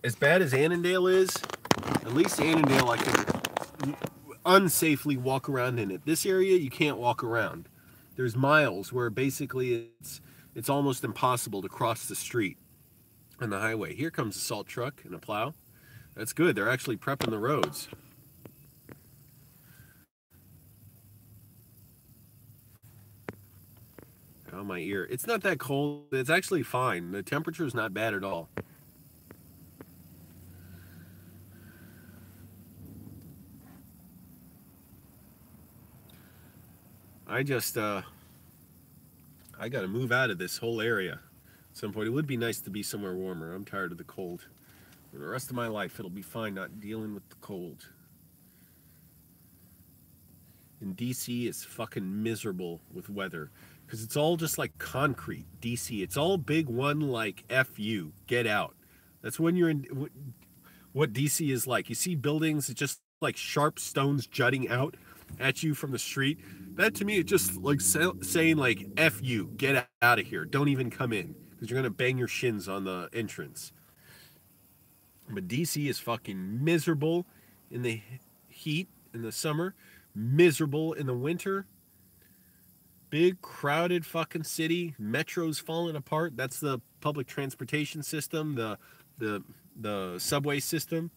As bad as Annandale is, at least Annandale I can unsafely walk around in it. This area you can't walk around. There's miles where basically it's almost impossible to cross the street on the highway. Here comes a salt truck and a plow. That's good. They're actually prepping the roads. Oh, my ear. It's not that cold. It's actually fine. The temperature's not bad at all. I got to move out of this whole area at some point. It would be nice to be somewhere warmer. I'm tired of the cold. For the rest of my life, it'll be fine not dealing with the cold. And DC is fucking miserable with weather because it's all just like concrete. DC, it's all big one like F you, get out. That's when you're in what DC is like. You see buildings, it's just like sharp stones jutting out at you from the street. That to me, it's just like saying like F you, get out of here. Don't even come in because you're going to bang your shins on the entrance. But DC is fucking miserable in the heat in the summer, miserable in the winter. Big crowded fucking city. Metro's falling apart. That's the public transportation system, the subway system.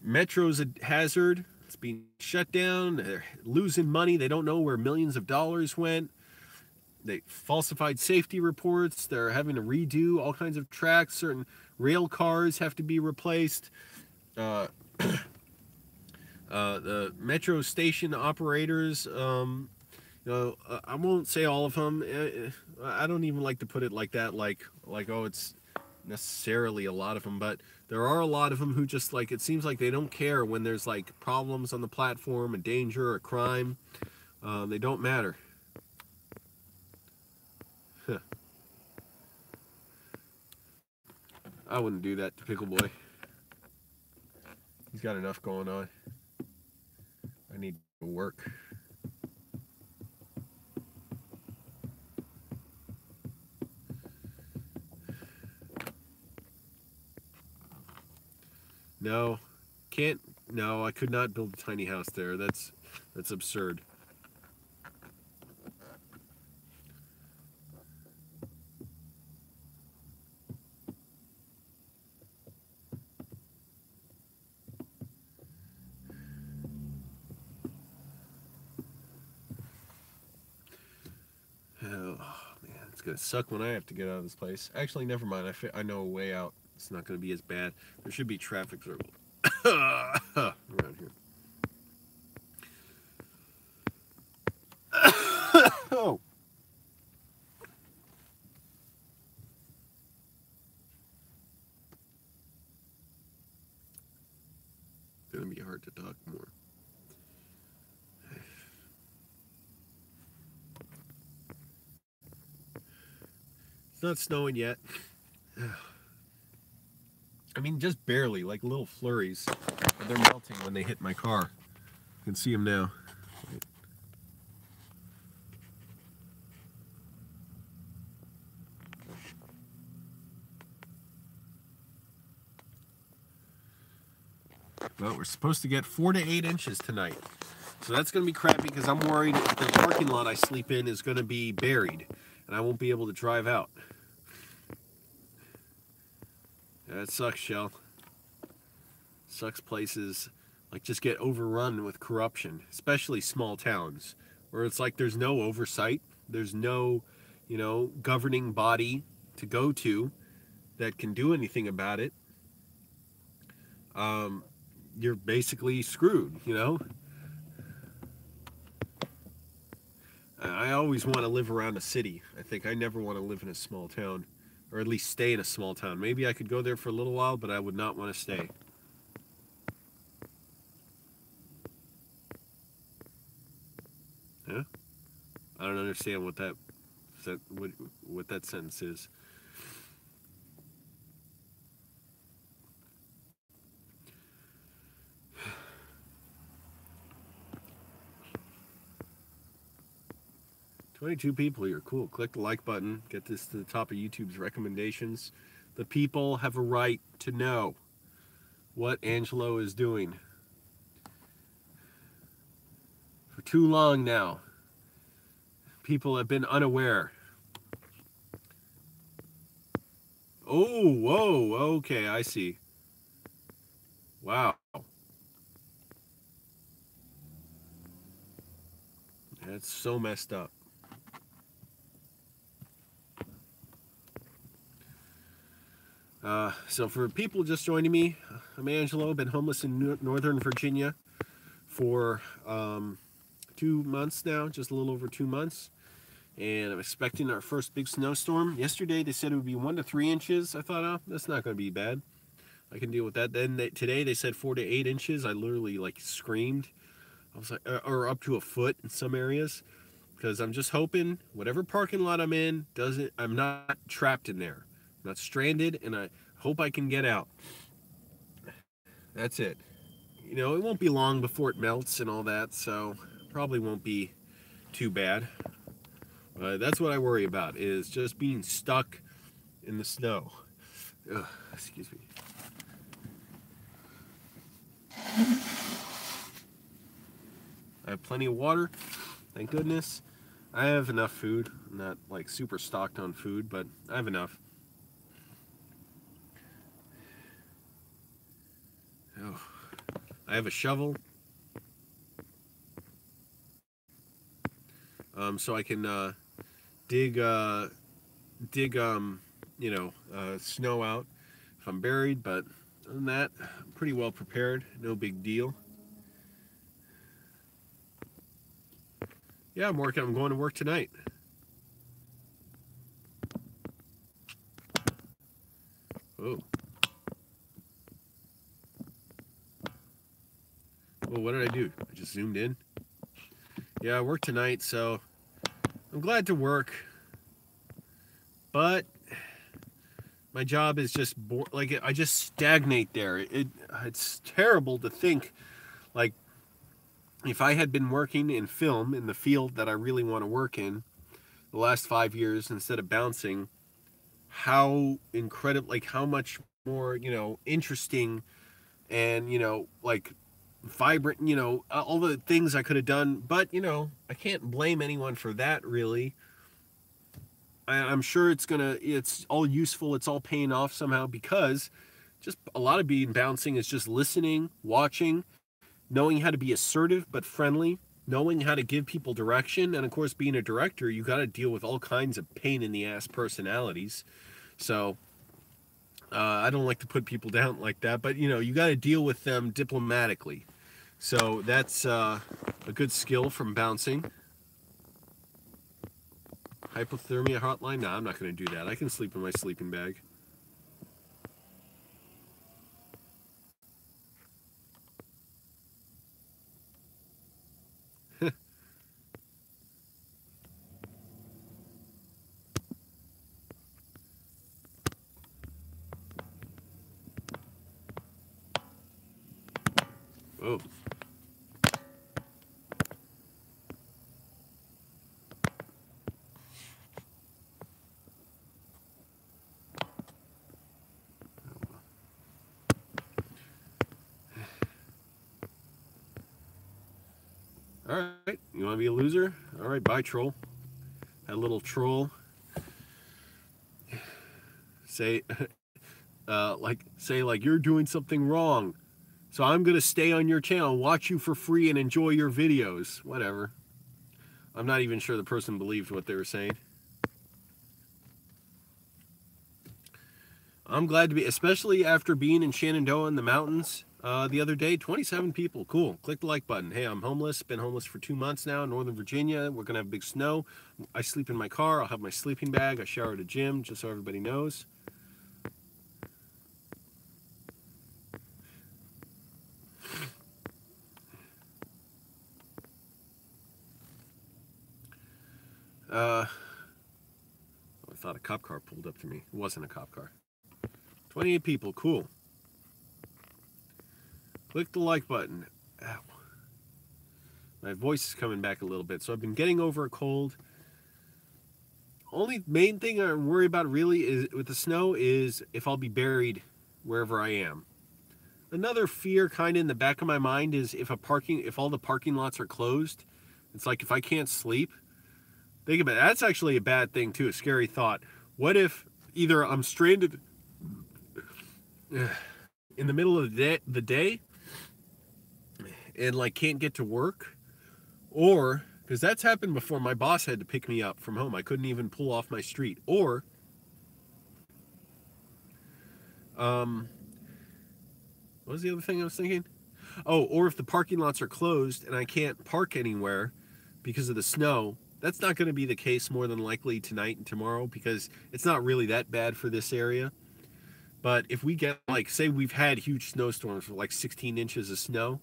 Metro's a hazard. It's being shut down. They're losing money. They don't know where millions of dollars went. They falsified safety reports. They're having to redo all kinds of tracks. Certain rail cars have to be replaced. The metro station operators, you know, I won't say all of them. I don't even like to put it like that, like oh, it's necessarily a lot of them, but there are a lot of them who just like, it seems like they don't care when there's like problems on the platform, a danger, a crime. They don't matter. I wouldn't do that to Pickle Boy. He's got enough going on. I need to work. No, can't. No, I could not build a tiny house there. That's absurd. Oh man, it's gonna suck when I have to get out of this place. Actually, never mind. I know a way out. It's not gonna be as bad. There should be traffic around here. Oh. It's gonna be hard to talk more. It's not snowing yet. I mean, just barely, like little flurries. But they're melting when they hit my car. You can see them now. Well, we're supposed to get 4 to 8 inches tonight. So that's going to be crappy because I'm worried the parking lot I sleep in is going to be buried and I won't be able to drive out. That sucks, Shell. Sucks places like just get overrun with corruption, especially small towns where it's like there's no oversight, there's no, governing body to go to that can do anything about it. You're basically screwed, I always want to live around a city. I think I never want to live in a small town, or at least stay in a small town. Maybe I could go there for a little while, but I would not want to stay. Huh? I don't understand what that sentence is. "22 people here. Cool. Click the like button. Get this to the top of YouTube's recommendations. The people have a right to know what Angelo is doing. For too long now, people have been unaware." Oh, whoa. Okay, I see. Wow. That's so messed up. So for people just joining me, I'm Angelo. I've been homeless in Northern Virginia for 2 months now, just a little over 2 months. And I'm expecting our first big snowstorm. Yesterday they said it would be 1 to 3 inches. I thought, oh, that's not going to be bad. I can deal with that. Then today they said 4 to 8 inches. I literally like screamed. I was like, or up to a foot in some areas, because I'm just hoping whatever parking lot I'm in I'm not trapped in there. I'm not stranded, and I hope I can get out. That's it. It won't be long before it melts and all that, so probably won't be too bad. That's what I worry about, is just being stuck in the snow. Ugh, excuse me. I have plenty of water, thank goodness. I have enough food. I'm not like super stocked on food, but I have enough. Oh, I have a shovel, so I can dig snow out if I'm buried. But other than that, I'm pretty well prepared. No big deal. Yeah, I'm going to work tonight. Oh. Well, what did I do? I just zoomed in. Yeah, I work tonight, so I'm glad to work. But my job is just I just stagnate there. It's terrible to think, like, if I had been working in film in the field that I really want to work in the last 5 years instead of bouncing, how incredible, like how much more, interesting and, like vibrant, all the things I could have done. But, I can't blame anyone for that, really. I'm sure it's all useful. It's all paying off somehow, because just a lot of being bouncing is just listening, watching, knowing how to be assertive but friendly, knowing how to give people direction. And of course, being a director, you got to deal with all kinds of pain in the ass personalities. So I don't like to put people down like that, but you got to deal with them diplomatically. So that's a good skill from bouncing. Hypothermia hotline? No, I'm not going to do that. I can sleep in my sleeping bag. Oh. Alright, you want to be a loser? Alright, bye, troll. That little troll. Say, like, you're doing something wrong. So I'm going to stay on your channel, watch you for free, and enjoy your videos. Whatever. I'm not even sure the person believed what they were saying. I'm glad to be, especially after being in Shenandoah in the mountains the other day. 27 people. Cool. Click the like button. Hey, I'm homeless. Been homeless for 2 months now in Northern Virginia. We're going to have big snow. I sleep in my car. I'll have my sleeping bag. I shower at a gym, just so everybody knows. I thought a cop car pulled up to me. It wasn't a cop car. 28 people. Cool. Click the like button. Ow. My voice is coming back a little bit. So I've been getting over a cold. Only main thing I worry about really is with the snow is if I'll be buried wherever I am. Another fear kind of in the back of my mind is if all the parking lots are closed, it's like if I can't sleep. Think about it. That's actually a bad thing too, a scary thought. What if either I'm stranded in the middle of the day and like can't get to work, or because that's happened before, my boss had to pick me up from home. I couldn't even pull off my street. Or what was the other thing I was thinking? Oh, or if the parking lots are closed and I can't park anywhere because of the snow. That's not going to be the case more than likely tonight and tomorrow because it's not really that bad for this area. But if we get, like, say we've had huge snowstorms with like 16 inches of snow,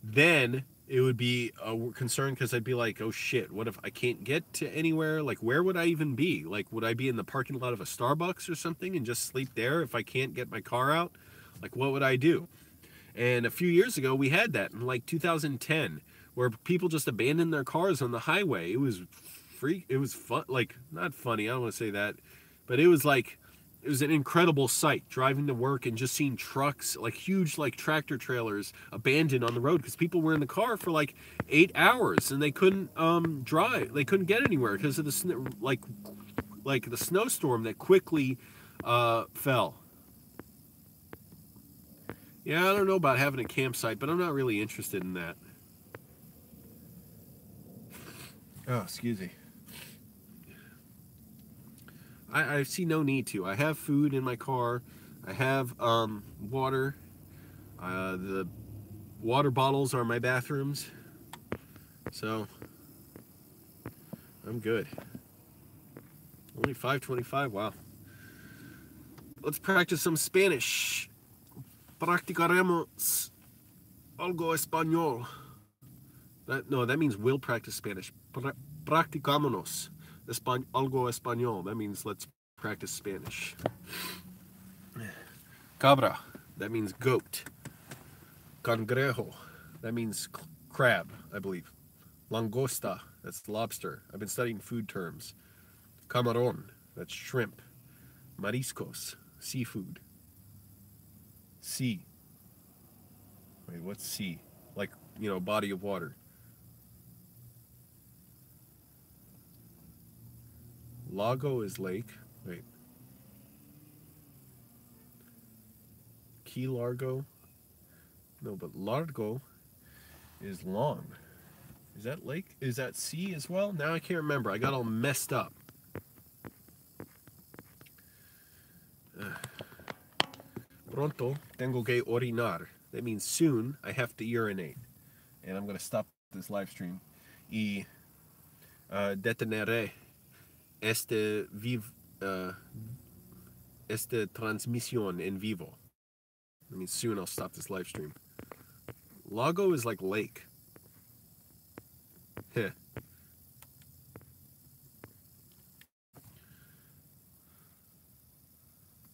then it would be a concern because I'd be like, oh shit, what if I can't get to anywhere? Like, where would I even be? Like, would I be in the parking lot of a Starbucks or something and just sleep there if I can't get my car out? Like, what would I do? And a few years ago, we had that in like 2010, where people just abandoned their cars on the highway. It was it was fun, like, not funny, I don't want to say that, but it was like, it was an incredible sight driving to work and just seeing trucks, like huge like tractor trailers abandoned on the road because people were in the car for like 8 hours and they couldn't drive. They couldn't get anywhere because of the snow, like the snowstorm that quickly fell. Yeah, I don't know about having a campsite, but I'm not really interested in that. Oh, excuse me. I see no need to. I have food in my car. I have water. The water bottles are my bathrooms. So I'm good. Only 5:25. Wow. Let's practice some Spanish. Practicaremos algo español. That means we'll practice Spanish. Practicámonos algo español. That means let's practice Spanish. Cabra. That means goat. Cangrejo. That means crab, I believe. Langosta. That's lobster. I've been studying food terms. Camarón. That's shrimp. Mariscos. Seafood. Sea. Wait, what's sea? Like, body of water. Lago is lake. Wait. Key Largo. No, but largo is long. Is that lake? Is that sea as well? Now I can't remember. I got all messed up. Pronto tengo que orinar. That means soon I have to urinate. And I'm going to stop this live stream. Y deteneré esta transmisión en vivo. I mean, soon I'll stop this live stream. Lago is like lake. Heh.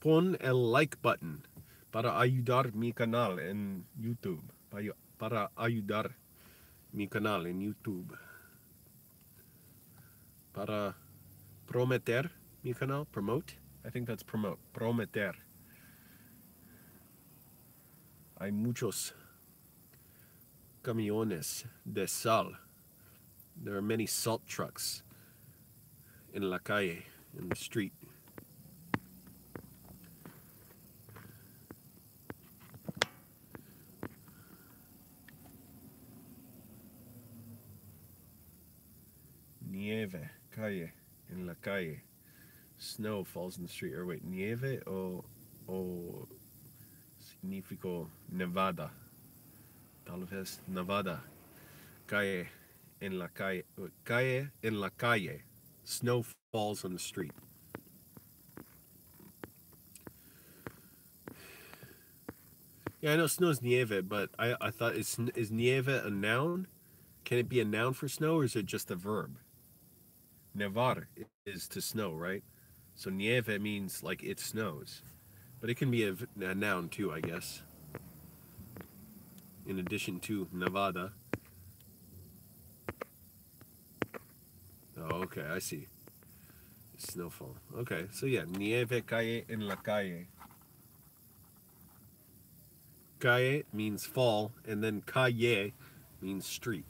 Pon el like button para ayudar mi canal en YouTube. para ayudar mi canal en YouTube. Para prometer mi canal, promote. I think that's promote. Prometer. Hay muchos camiones de sal. There are many salt trucks in la calle, in the street. Nieve, calle, en la calle. Snow falls in the street. Or wait, nieve o significo nevada. Tal vez nevada. Calle en la calle. Calle en la calle. Snow falls on the street. Yeah, I know snow's nieve, but I thought is nieve a noun? Can it be a noun for snow, or is it just a verb? Nevar is to snow, right? So nieve means like it snows. But it can be a noun too, I guess. In addition to Nevada. Oh, okay, I see. Snowfall. Okay, so yeah, nieve cae en la calle. Calle means fall, and then calle means street.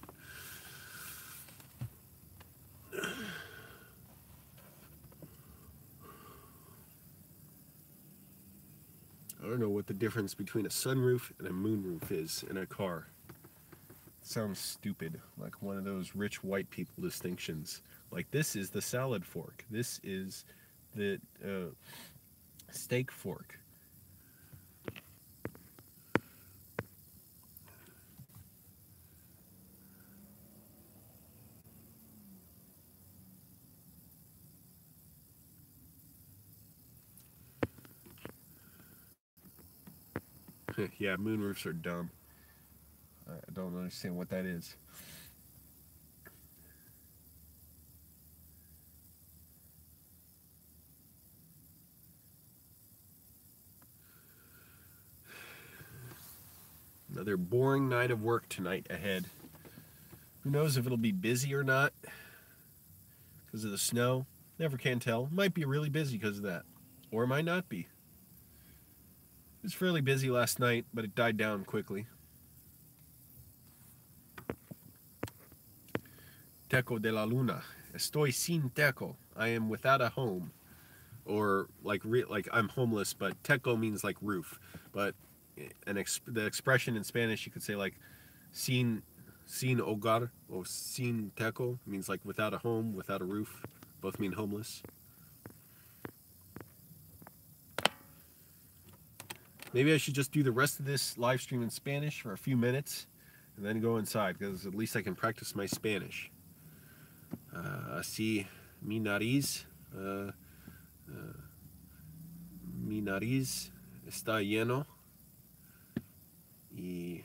I don't know what the difference between a sunroof and a moonroof is in a car. It sounds stupid, like one of those rich white people distinctions. Like, this is the salad fork. This is the steak fork. Yeah, moonroofs are dumb. I don't understand what that is. Another boring night of work tonight ahead. Who knows if it'll be busy or not because of the snow? Never can tell. Might be really busy because of that. Or it might not be. It was fairly busy last night, but it died down quickly. Teco de la luna. Estoy sin teco. I am without a home. Or like I'm homeless, but teco means like roof. But the expression in Spanish, you could say like sin hogar or sin teco means like without a home, without a roof. Both mean homeless. Maybe I should just do the rest of this live stream in Spanish for a few minutes and then go inside, because at least I can practice my Spanish. Así mi nariz está lleno y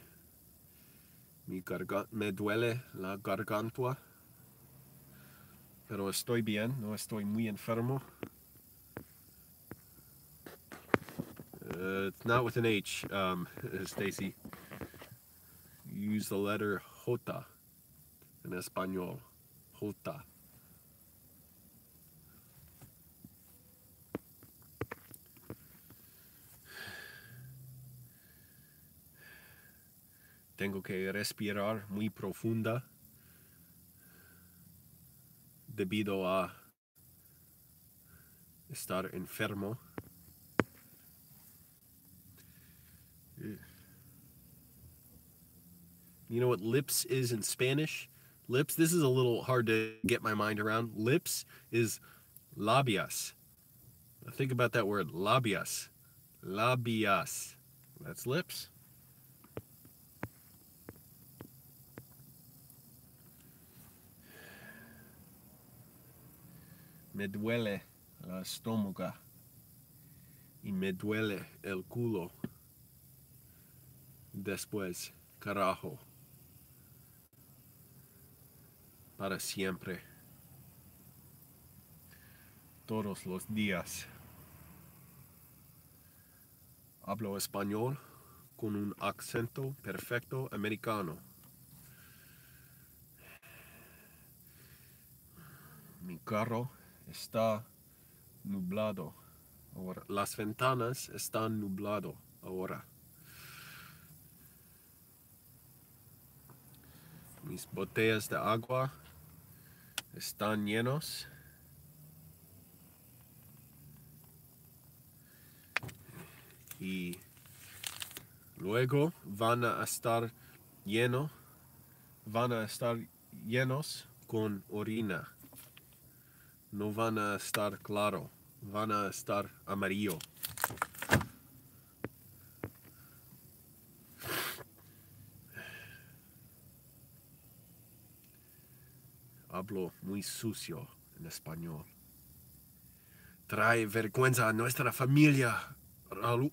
me duele la garganta, pero estoy bien, no estoy muy enfermo. It's not with an H, Stacy. You use the letter J in español. J. Tengo que respirar muy profunda debido a estar enfermo. You know what lips is in Spanish? Lips, this is a little hard to get my mind around. Lips is labias. Think about that word, labias. Labias. That's lips. Me duele la estómago y me duele el culo. Después, carajo. Para siempre. Todos los días. Hablo español con un acento perfecto americano. Mi carro está nublado ahora. Las ventanas están nublado ahora. Mis botellas de agua están llenos. Y luego van a estar llenos con orina. No van a estar claro, van a estar amarillo. Hablo muy sucio en español. Trae vergüenza a nuestra familia, Raúl.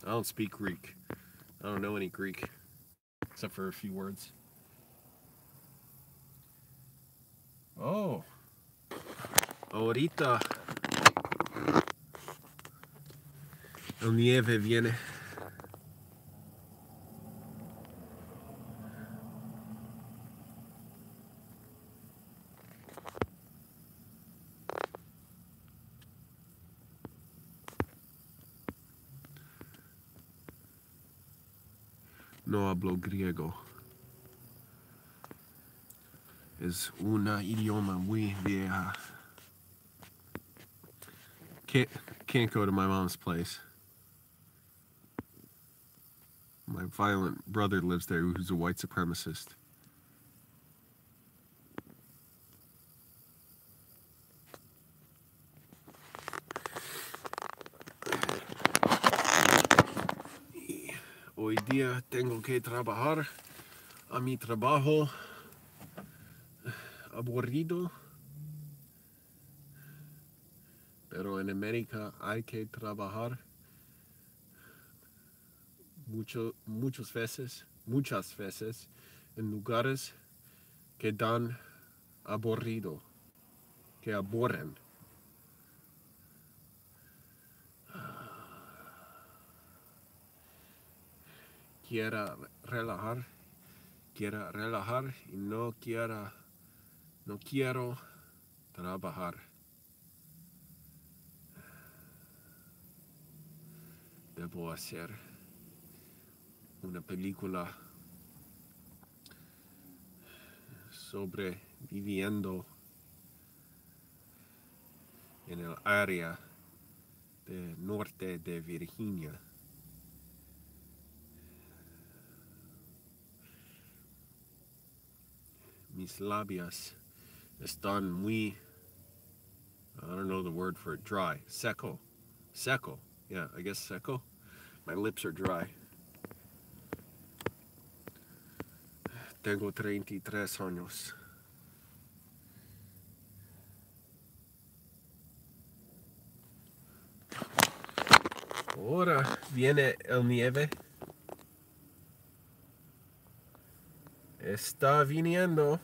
I don't speak Greek. I don't know any Greek, except for a few words. Oh, ahorita el nieve viene. No hablo griego. Es una idioma muy vieja. Can't go to my mom's place. My violent brother lives there, who's a white supremacist. Hoy día tengo que trabajar a mi trabajo aburrido, pero en América hay que trabajar muchas veces en lugares que dan aburrido, que aburren. Quiera relajar y no quiero trabajar. Debo hacer una película sobre viviendo en el área del norte de Virginia. Mis labios están muy, I don't know the word for it, dry, seco. Yeah, I guess seco. My lips are dry. Tengo 33 años. Ahora viene el nieve. Está viniendo.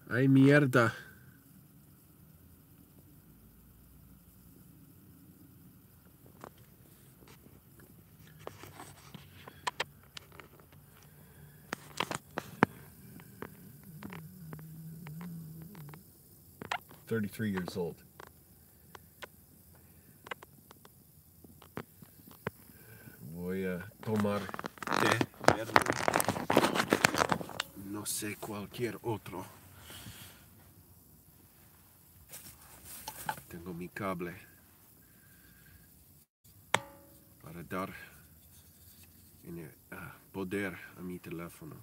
Ay, mierda. I'm 33 years old. Voy a tomar té verde. No sé cualquier otro. Tengo mi cable para dar poder a mi teléfono,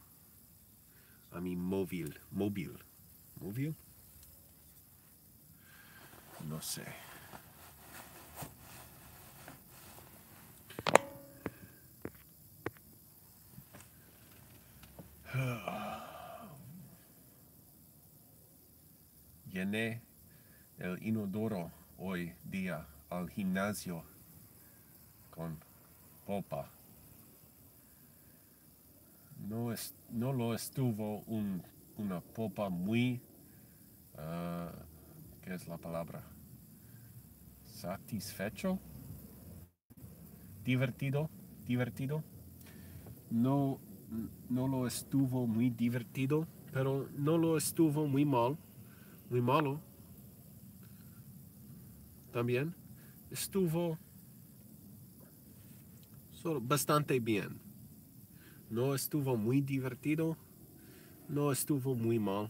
a mi móvil. ¿Móvil? No sé. Llené el inodoro hoy día al gimnasio con popa. No lo estuvo una popa muy ¿Qué es la palabra? Satisfecho. Divertido. Divertido. No, no lo estuvo muy divertido, pero no lo estuvo muy mal. Muy malo. También. Estuvo solo bastante bien. No estuvo muy divertido. No estuvo muy mal.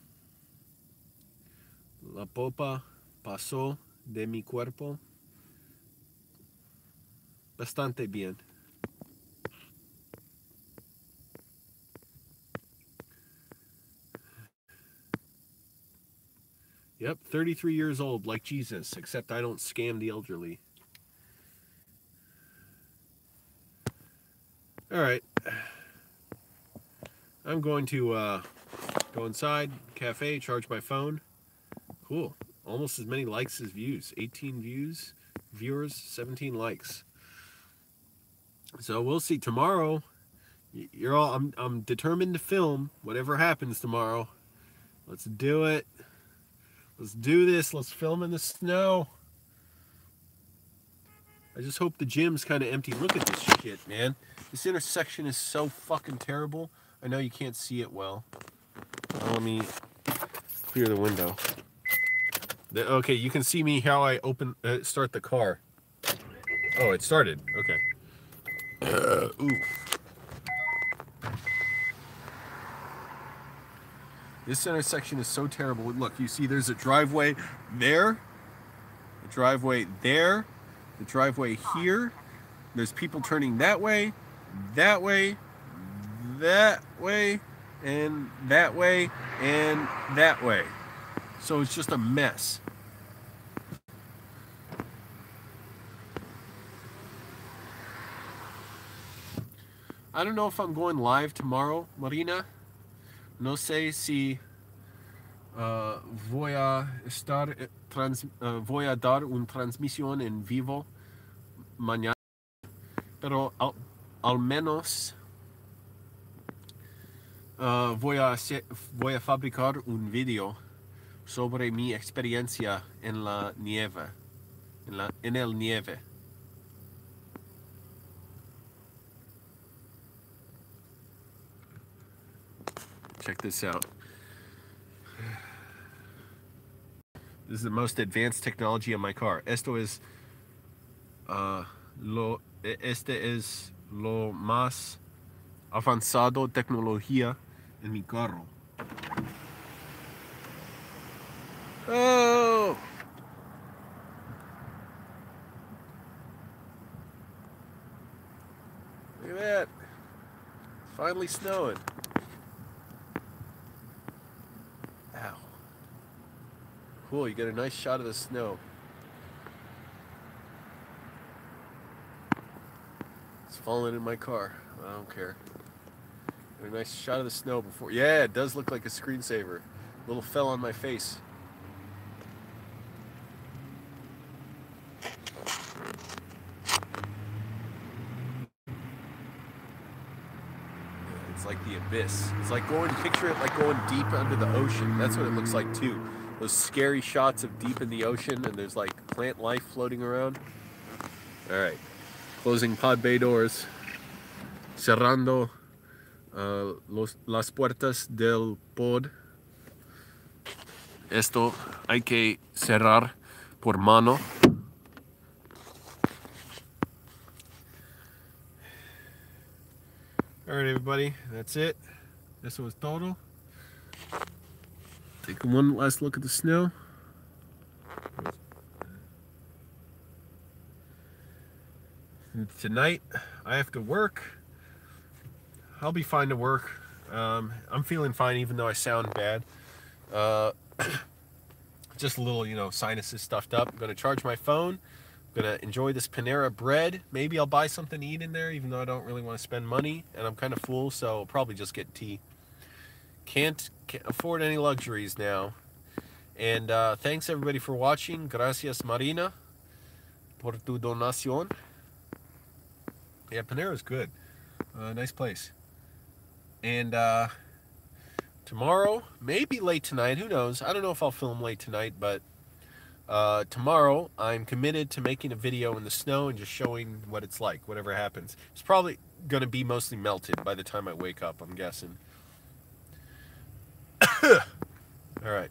La popa pasó de mi cuerpo bastante bien. Yep, 33 years old, like Jesus, except I don't scam the elderly. All right. I'm going to go inside, cafe, charge my phone. Cool. Almost as many likes as views. 18 views, viewers, 17 likes. So we'll see tomorrow. You're all. I'm determined to film whatever happens tomorrow. Let's do it. Let's do this. Let's film in the snow. I just hope the gym's kind of empty. Look at this shit, man. This intersection is so fucking terrible. I know you can't see it well. Let me clear the window. Okay, you can see me how I start the car. Oh, it started. Okay. Ooh. This intersection is so terrible. Look, you see there's a driveway there, a driveway there, the driveway here. There's people turning that way, that way, that way, and that way, and that way. So it's just a mess. I don't know if I'm going live tomorrow, Marina. No sé si voy a dar una transmisión en vivo mañana, pero al menos voy a fabricar un video sobre mi experiencia en la nieve, en el nieve. Check this out. This is the most advanced technology on my car. Este es lo más avanzado tecnología en mi carro. Oh! Look at that. It's finally snowing. Ow. Cool, you get a nice shot of the snow. It's falling in my car. I don't care. Get a nice shot of the snow before. Yeah, it does look like a screensaver. A little fell on my face. It's like the abyss. It's like picture it like going deep under the ocean. That's what it looks like too. Those scary shots of deep in the ocean and there's like plant life floating around. All right, closing pod bay doors. Cerrando las puertas del pod. Esto hay que cerrar por mano. All right, everybody, that's it. This was todo. Take one last look at the snow. Tonight, I have to work. I'll be fine to work. I'm feeling fine even though I sound bad. Just a little, sinuses stuffed up. I'm going to charge my phone. I'm going to enjoy this Panera bread. Maybe I'll buy something to eat in there even though I don't really want to spend money. And I'm kind of full, so I'll probably just get tea. Can't afford any luxuries now. And thanks everybody for watching. Gracias, Marina, por tu donación. Yeah, Panera's good. Nice place. And tomorrow, maybe late tonight, who knows? I don't know if I'll film late tonight, but tomorrow I'm committed to making a video in the snow and just showing what it's like, whatever happens. It's probably going to be mostly melted by the time I wake up, I'm guessing. All right.